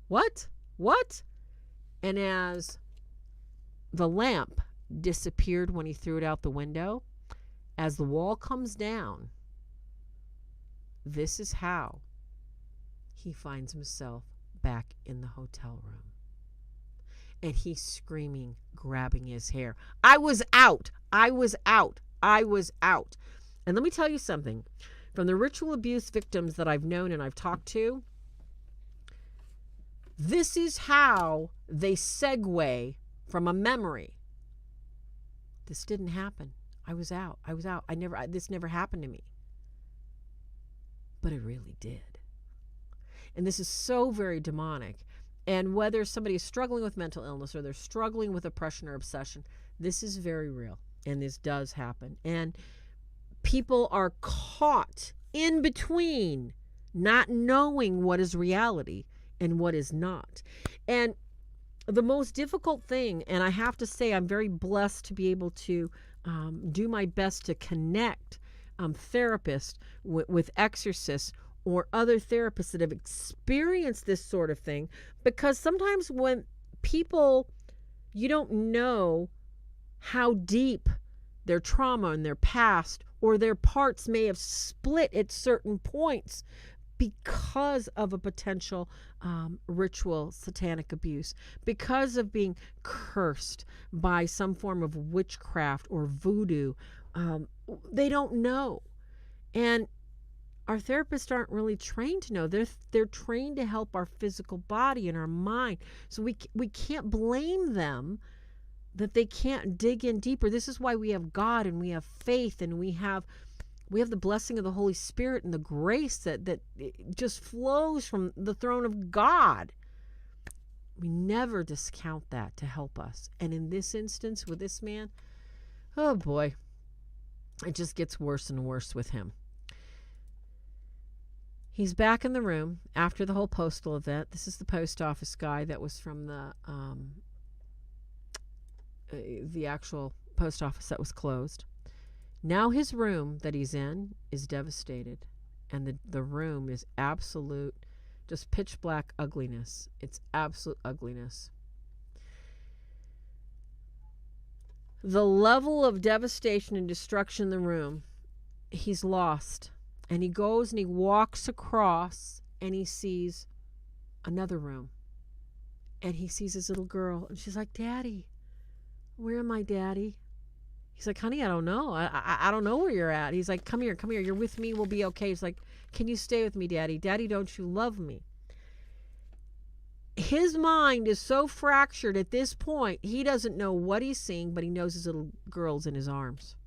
"What? What?" And as the lamp disappeared when he threw it out the window, as the wall comes down, this is how he finds himself back in the hotel room. And he's screaming, grabbing his hair. I was out. I was out. I was out. And let me tell you something. From the ritual abuse victims that I've known and I've talked to, this is how they segue from a memory. This didn't happen. I was out. I was out. This never happened to me. But it really did. And this is so very demonic. And whether somebody is struggling with mental illness or they're struggling with oppression or obsession, this is very real. And this does happen. And people are caught in between, not knowing what is reality and what is not. And the most difficult thing, and I have to say I'm very blessed to be able to do my best to connect therapists with exorcists or other therapists that have experienced this sort of thing, because sometimes when people, you don't know how deep their trauma and their past or their parts may have split at certain points because of a potential ritual satanic abuse, because of being cursed by some form of witchcraft or voodoo. They don't know. And our therapists aren't really trained to know. They're trained to help our physical body and our mind. So we can't blame them that they can't dig in deeper. This is why we have God and we have faith and we have the blessing of the Holy Spirit and the grace that just flows from the throne of God. We never discount that to help us. And in this instance with this man, oh boy, it just gets worse and worse with him. He's back in the room after the whole postal event. This is the post office guy that was from the actual post office that was closed. Now his room that he's in is devastated, and the room is absolute, just pitch black ugliness. It's absolute ugliness. The level of devastation and destruction in the room, he's lost. And he goes and he walks across and he sees another room. And he sees his little girl. And she's like, "Daddy, where am I, Daddy?" He's like, "Honey, I don't know. I don't know where you're at." He's like, come here. You're with me. We'll be okay. He's like, "Can you stay with me, Daddy? Daddy, don't you love me?" His mind is so fractured at this point, he doesn't know what he's seeing, but he knows his little girl's in his arms.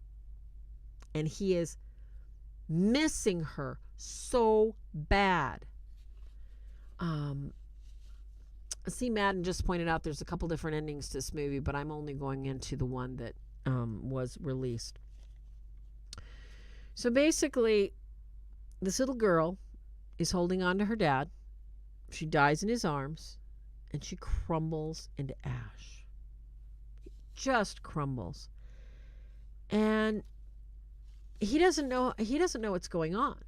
And he is missing her so bad. See, Madden just pointed out there's a couple different endings to this movie, but I'm only going into the one that was released. So basically, this little girl is holding on to her dad. She dies in his arms, and she crumbles into ash. Just crumbles. And he doesn't know what's going on.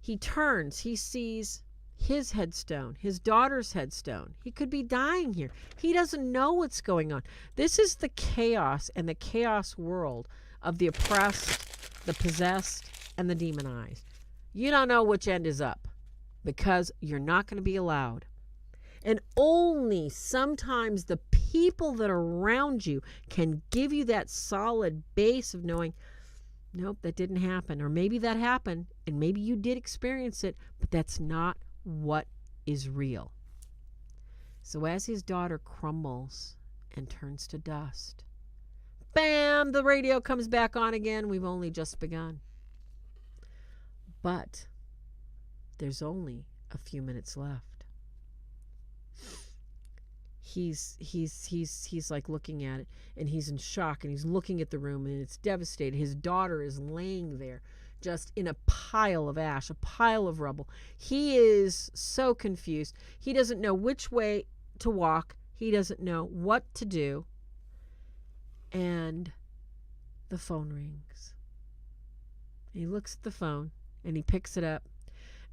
He turns, he sees his headstone, his daughter's headstone. He could be dying here. He doesn't know what's going on. This is the chaos and the chaos world of the oppressed, the possessed, and the demonized. You don't know which end is up because you're not going to be allowed. And only sometimes the people that are around you can give you that solid base of knowing Nope, that didn't happen. Or maybe that happened, and maybe you did experience it, but that's not what is real. So as his daughter crumbles and turns to dust, bam, the radio comes back on again. We've only just begun. But there's only a few minutes left. He's like looking at it, and he's in shock, and he's looking at the room, and it's devastated. His daughter is laying there just in a pile of ash, a pile of rubble. He is so confused. He doesn't know which way to walk. He doesn't know what to do. And the phone rings. He looks at the phone, and he picks it up,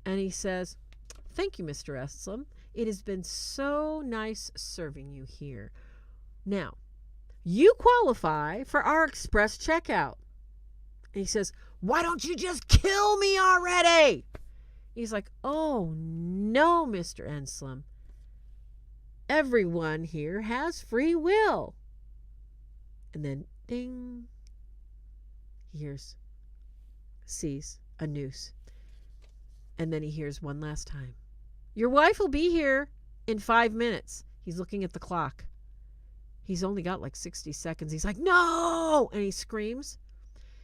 and he says, "Thank you, Mr. Eslam. It has been so nice serving you here. Now, you qualify for our express checkout." And he says, "Why don't you just kill me already?" He's like, "Oh, no, Mr. Eslam. Everyone here has free will." And then, ding, he sees a noose. And then he hears one last time, "Your wife will be here in 5 minutes." He's looking at the clock. He's only got like 60 seconds. He's like, "No!" And he screams.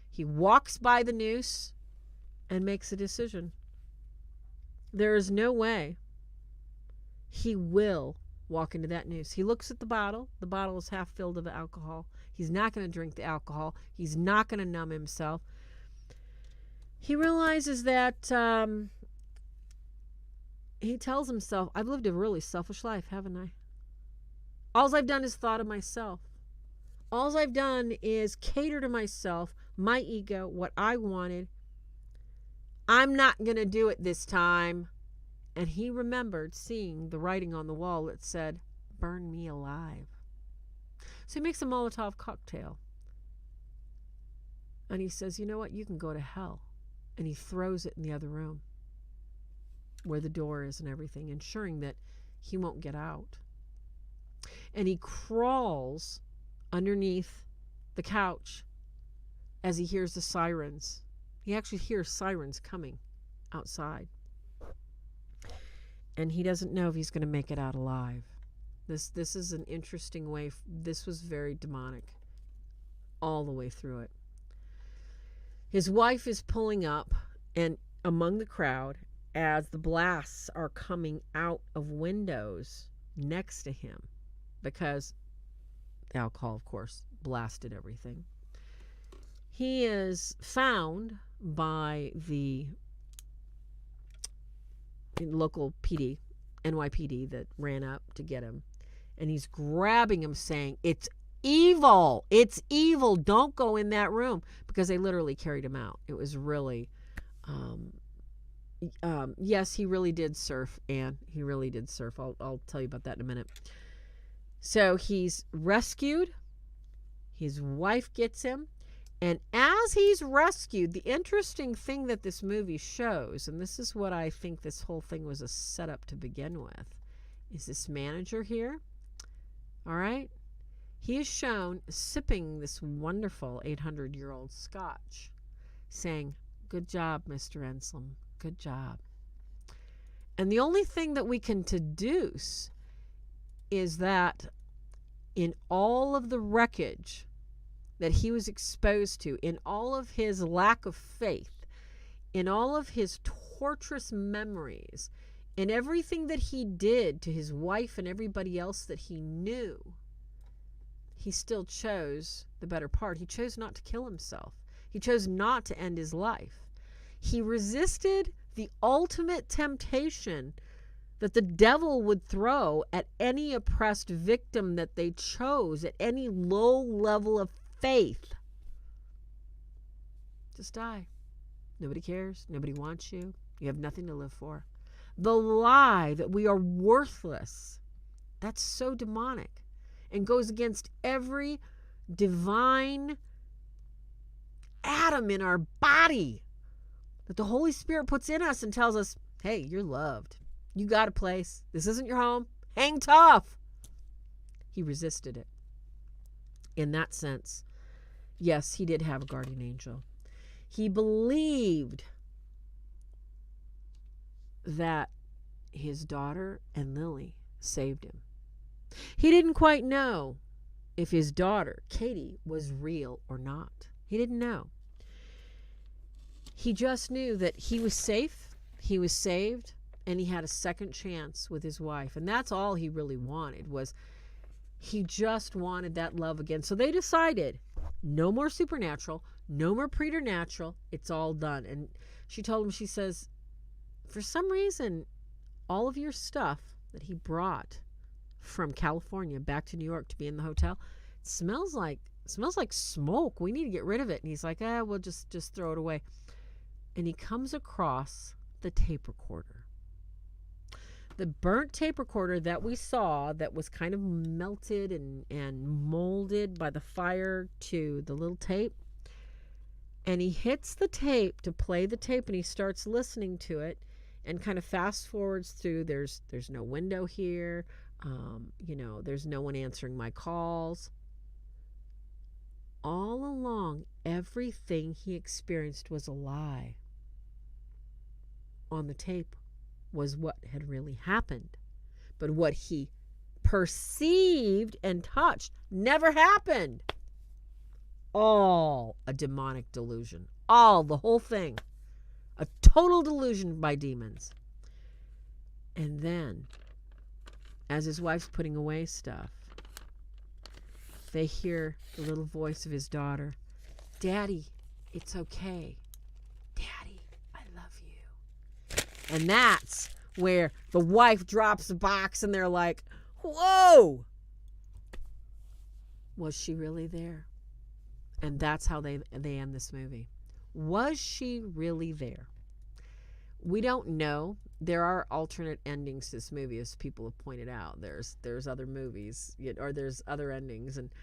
He walks by the noose and makes a decision. There is no way he will walk into that noose. He looks at the bottle. The bottle is half filled of alcohol. He's not going to drink the alcohol. He's not going to numb himself. He realizes that he tells himself, "I've lived a really selfish life, haven't I? All I've done is thought of myself. All I've done is cater to myself, my ego, what I wanted. I'm not going to do it this time." And he remembered seeing the writing on the wall that said, "Burn me alive." So he makes a Molotov cocktail. And he says, "You know what? You can go to hell." And he throws it in the other room where the door is and everything, ensuring that he won't get out. And he crawls underneath the couch as he hears the sirens. He actually hears sirens coming outside. And he doesn't know if he's going to make it out alive. This is an interesting way. This was very demonic all the way through it. His wife is pulling up and among the crowd as the blasts are coming out of windows next to him, because the alcohol, of course, blasted everything. He is found by the local PD, NYPD, that ran up to get him. And he's grabbing him saying, "It's evil. It's evil. Don't go in that room," because they literally carried him out. It was really, yes, he really did surf, Anne. He really did surf. I'll tell you about that in a minute. So he's rescued. His wife gets him. And as he's rescued, the interesting thing that this movie shows, and this is what I think this whole thing was a setup to begin with, is this manager here. All right? He is shown sipping this wonderful 800-year-old scotch, saying, "Good job, Mr. Eslam. Good job." And the only thing that we can deduce is that in all of the wreckage that he was exposed to, in all of his lack of faith, in all of his torturous memories, in everything that he did to his wife and everybody else that he knew, he still chose the better part. He chose not to kill himself. He chose not to end his life. He resisted the ultimate temptation that the devil would throw at any oppressed victim that they chose, at any low level of faith. Just die. Nobody cares. Nobody wants you. You have nothing to live for. The lie that we are worthless, that's so demonic and goes against every divine atom in our body that the Holy Spirit puts in us and tells us, "Hey, you're loved. You got a place. This isn't your home. Hang tough." He resisted it. In that sense, yes, he did have a guardian angel. He believed that his daughter and Lily saved him. He didn't quite know if his daughter, Katie, was real or not. He didn't know. He just knew that he was safe, he was saved, and he had a second chance with his wife. And that's all he really wanted, was he just wanted that love again. So they decided, no more supernatural, no more preternatural, it's all done. And she told him, she says, for some reason, all of your stuff that he brought from California back to New York to be in the hotel smells like smoke. We need to get rid of it. And he's like, we'll just throw it away. And he comes across the tape recorder. The burnt tape recorder that we saw, that was kind of melted and molded by the fire to the little tape. And he hits the tape to play the tape, and he starts listening to it and kind of fast forwards through. There's no window here. There's no one answering my calls. All along, everything he experienced was a lie. On the tape was what had really happened. But what he perceived and touched never happened. All a demonic delusion. The whole thing. A total delusion by demons. And then, as his wife's putting away stuff, they hear the little voice of his daughter. Daddy, it's okay. Daddy, I love you. And that's where the wife drops the box and they're like, whoa! Was she really there? And that's how they end this movie. Was she really there? We don't know. There are alternate endings to this movie, as people have pointed out. There's other movies, or there's other endings. And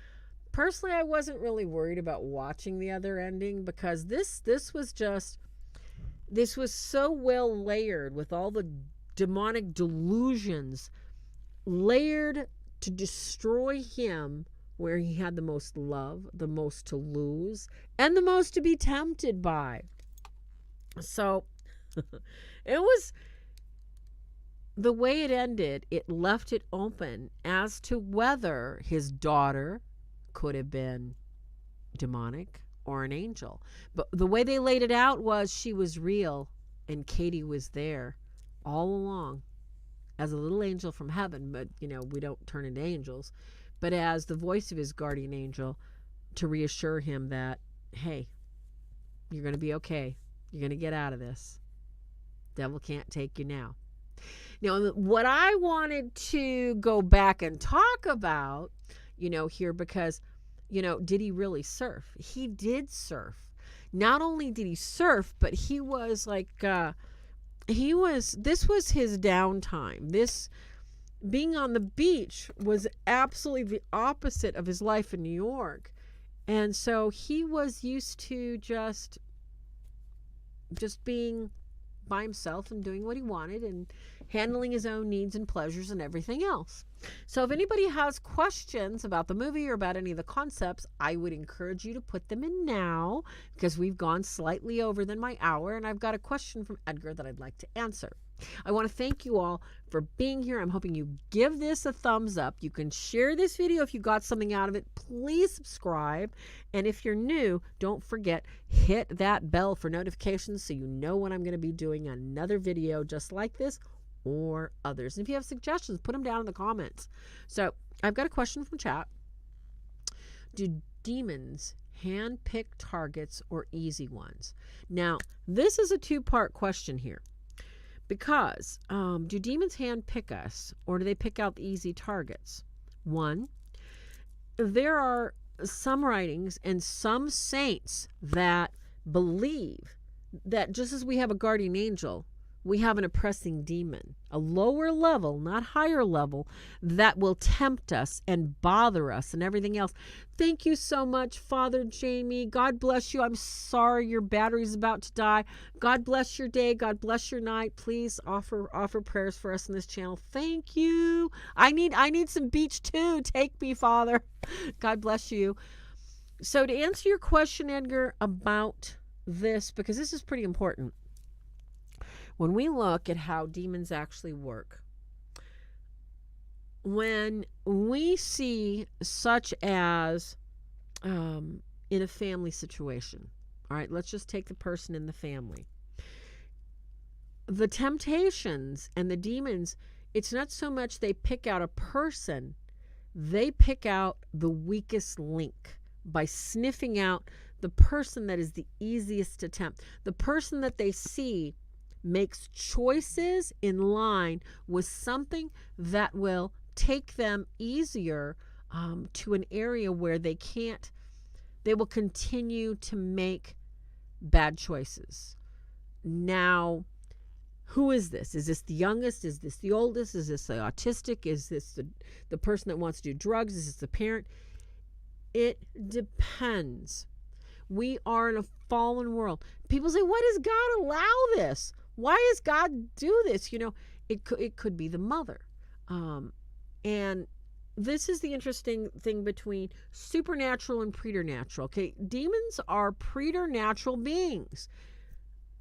personally, I wasn't really worried about watching the other ending, because this was so well layered with all the demonic delusions layered to destroy him, where he had the most love, the most to lose, and the most to be tempted by. So it was, the way it ended, it left it open as to whether his daughter could have been demonic or an angel. But the way they laid it out was she was real, and Katie was there all along as a little angel from heaven. But, we don't turn into angels. But as the voice of his guardian angel to reassure him that, hey, you're going to be okay. You're going to get out of this. Devil can't take you now. Now, what I wanted to go back and talk about, here, because, did he really surf? He did surf. Not only did he surf, but he was like, this was his downtime. This being on the beach was absolutely the opposite of his life in New York. And so he was used to just being by himself and doing what he wanted and handling his own needs and pleasures and everything else. So if anybody has questions about the movie or about any of the concepts, I would encourage you to put them in now, because we've gone slightly over than my hour, and I've got a question from Edgar that I'd like to answer. I want to thank you all for being here. I'm hoping you give this a thumbs up. You can share this video if you got something out of it. Please subscribe. And if you're new, don't forget, hit that bell for notifications so you know when I'm going to be doing another video just like this or others. And if you have suggestions, put them down in the comments. So I've got a question from chat. Do demons handpick targets or easy ones? Now, this is a two-part question here. Because do demons handpick us, or do they pick out the easy targets? One, there are some writings and some saints that believe that just as we have a guardian angel, we have an oppressing demon, a lower level, not higher level, that will tempt us and bother us and everything else. Thank you so much, Father Jamie. God bless you. I'm sorry your battery's about to die. God bless your day. God bless your night. Please offer prayers for us in this channel. Thank you. I need some beach too. Take me, Father. God bless you. So to answer your question, Edgar, about this because this is pretty important. When we look at how demons actually work, when we see such as in a family situation, all right, let's just take the person in the family. The temptations and the demons, it's not so much they pick out a person, they pick out the weakest link by sniffing out the person that is the easiest to tempt. The person that they see makes choices in line with something that will take them easier to an area where they will continue to make bad choices. Now, who is this? Is this the youngest? Is this the oldest? Is this the autistic? Is this the person that wants to do drugs? Is this the parent? It depends. We are in a fallen world. People say, why does God allow this? Why does God do this? It could be the mother. And this is the interesting thing between supernatural and preternatural. Okay, demons are preternatural beings.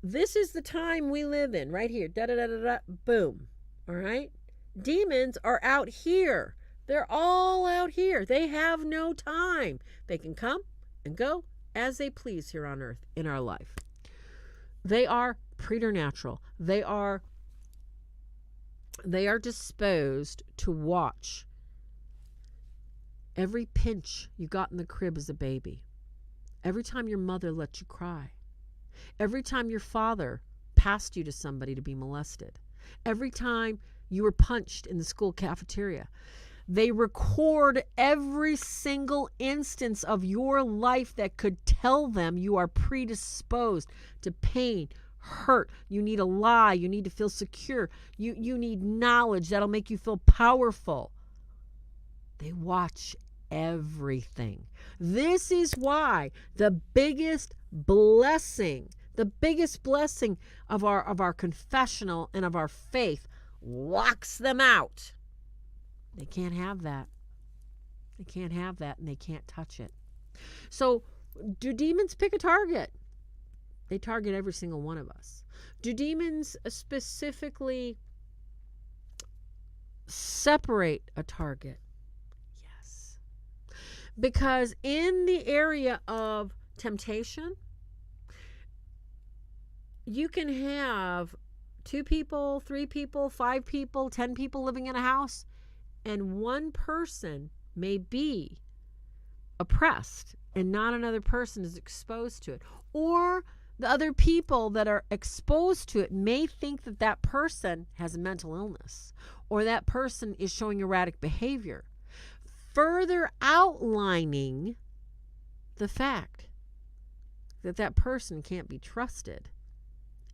This is the time we live in, right here. Da da da da da. Boom. All right. Demons are out here. They're all out here. They have no time. They can come and go as they please here on earth in our life. They are preternatural. They are disposed to watch every pinch you got in the crib as a baby. Every time your mother let you cry. Every time your father passed you to somebody to be molested. Every time you were punched in the school cafeteria. They record every single instance of your life that could tell them you are predisposed to pain, hurt. You need a lie. You need to feel secure. You need knowledge that'll make you feel powerful. They watch everything. This is why the biggest blessing of our confessional and of our faith locks them out. They can't have that. They can't have that, and they can't touch it. So, do demons pick a target? They target every single one of us. Do demons specifically separate a target? Yes. Because in the area of temptation, you can have 2 people, 3 people, 5 people, 10 people living in a house, and one person may be oppressed and not another person is exposed to it. Or the other people that are exposed to it may think that that person has a mental illness or that person is showing erratic behavior, further outlining the fact that that person can't be trusted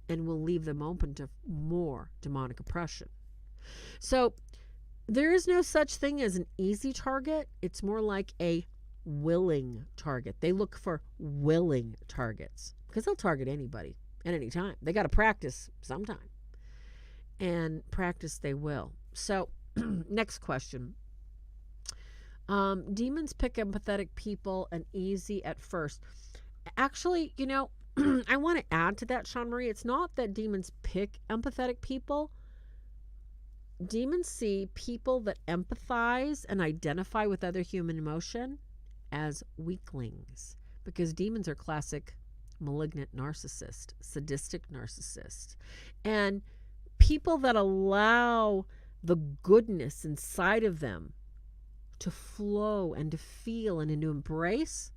and will leave them open to more demonic oppression. So there is no such thing as an easy target. It's more like a willing target. They look for willing targets because they'll target anybody at any time. They got to practice sometime, and practice they will. So next question. Demons pick empathetic people and easy at first. Actually, I want to add to that, Sean Marie. It's not that demons pick empathetic people. Demons see people that empathize and identify with other human emotion as weaklings, because demons are classic malignant narcissists, sadistic narcissists. And people that allow the goodness inside of them to flow and to feel and to embrace,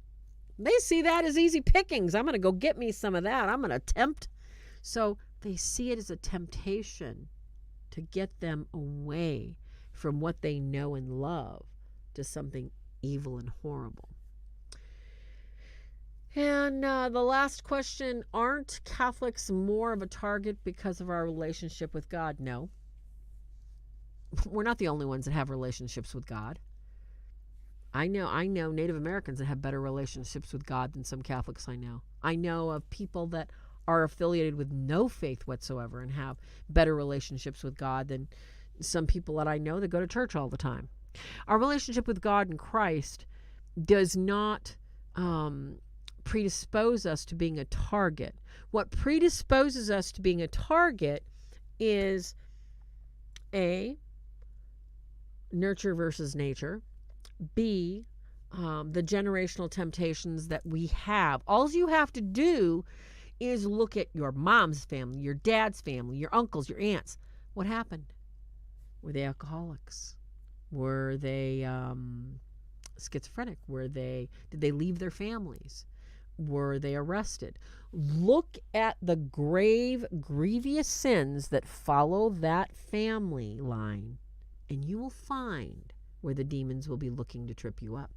they see that as easy pickings. I'm going to go get me some of that. I'm going to tempt. So they see it as a temptation to get them away from what they know and love to something evil and horrible. And the last question, aren't Catholics more of a target because of our relationship with God? No. We're not the only ones that have relationships with God. I know Native Americans that have better relationships with God than some Catholics I know. I know of people that are affiliated with no faith whatsoever and have better relationships with God than some people that I know that go to church all the time. Our relationship with God and Christ does not predispose us to being a target. What predisposes us to being a target is A, nurture versus nature. B, the generational temptations that we have. All you have to do is look at your mom's family, your dad's family, your uncles, your aunts. What happened? Were they alcoholics? Were they schizophrenic? Did they leave their families? Were they arrested? Look at the grave, grievous sins that follow that family line, and you will find where the demons will be looking to trip you up.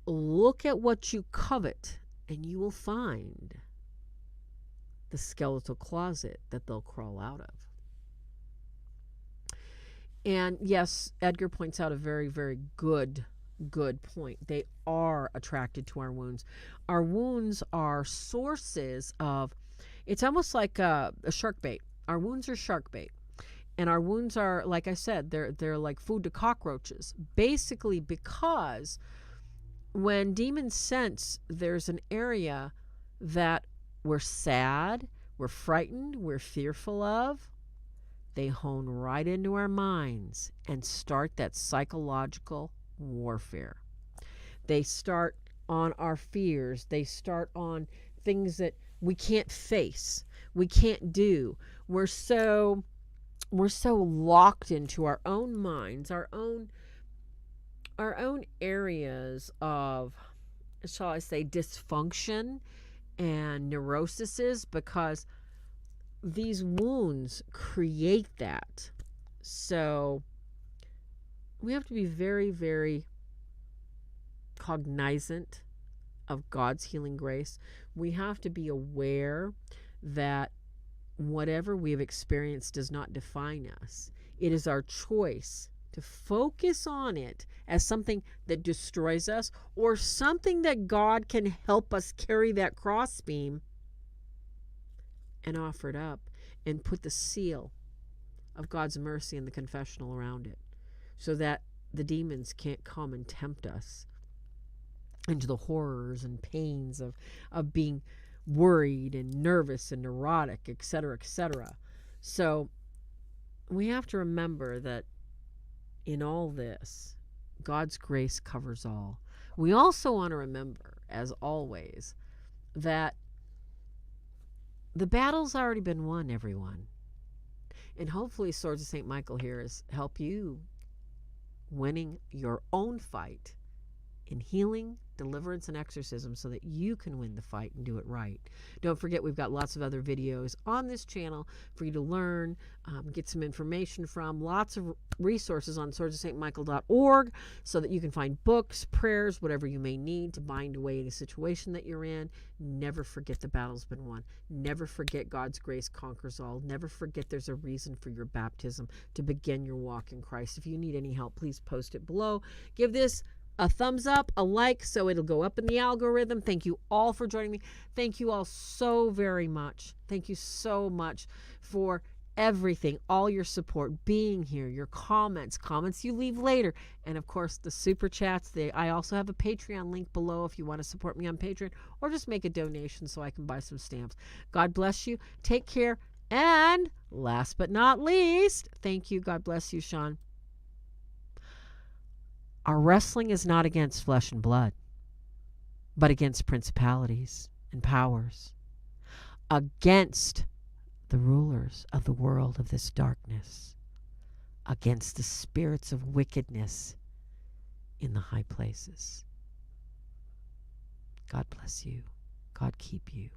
Look at what you covet, and you will find the skeletal closet that they'll crawl out of. And yes, Edgar points out a very, very good point. They are attracted to our wounds. Our wounds are sources of, it's almost like a shark bait. Our wounds are shark bait. And our wounds are, like I said, they're like food to cockroaches. Basically because when demons sense there's an area that we're sad, we're frightened, we're fearful of, they hone right into our minds and start that psychological warfare. They start on our fears. They start on things that we can't face, we can't do. We're so locked into our own minds, our own areas of, shall I say, dysfunction and neuroses, because these wounds create that. So we have to be very, very cognizant of God's healing grace. We have to be aware that whatever we have experienced does not define us. It is our choice to focus on it as something that destroys us, or something that God can help us carry that crossbeam and offer it up and put the seal of God's mercy and the confessional around it, so that the demons can't come and tempt us into the horrors and pains of being worried and nervous and neurotic, etc., etc. So we have to remember that in all this, God's grace covers all. We also want to remember, as always, that the battle's already been won, everyone. And hopefully Swords of St. Michael here is help you winning your own fight in healing, deliverance, and exorcism, so that you can win the fight and do it right. Don't forget, we've got lots of other videos on this channel for you to learn, get some information from, lots of resources on swordsofstmichael.org, so that you can find books, prayers, whatever you may need to bind away the situation that you're in. Never forget the battle's been won. Never forget God's grace conquers all. Never forget there's a reason for your baptism to begin your walk in Christ. If you need any help, please post it below. Give this a thumbs up, a like, so it'll go up in the algorithm. Thank you all for joining me. Thank you all so very much. Thank you so much for everything, all your support, being here, your comments you leave later, and of course the super chats. I also have a Patreon link below if you want to support me on Patreon, or just make a donation so I can buy some stamps. God bless you. Take care. And last but not least, thank you. God bless you, Sean. Our wrestling is not against flesh and blood, but against principalities and powers, against the rulers of the world of this darkness, against the spirits of wickedness in the high places. God bless you. God keep you.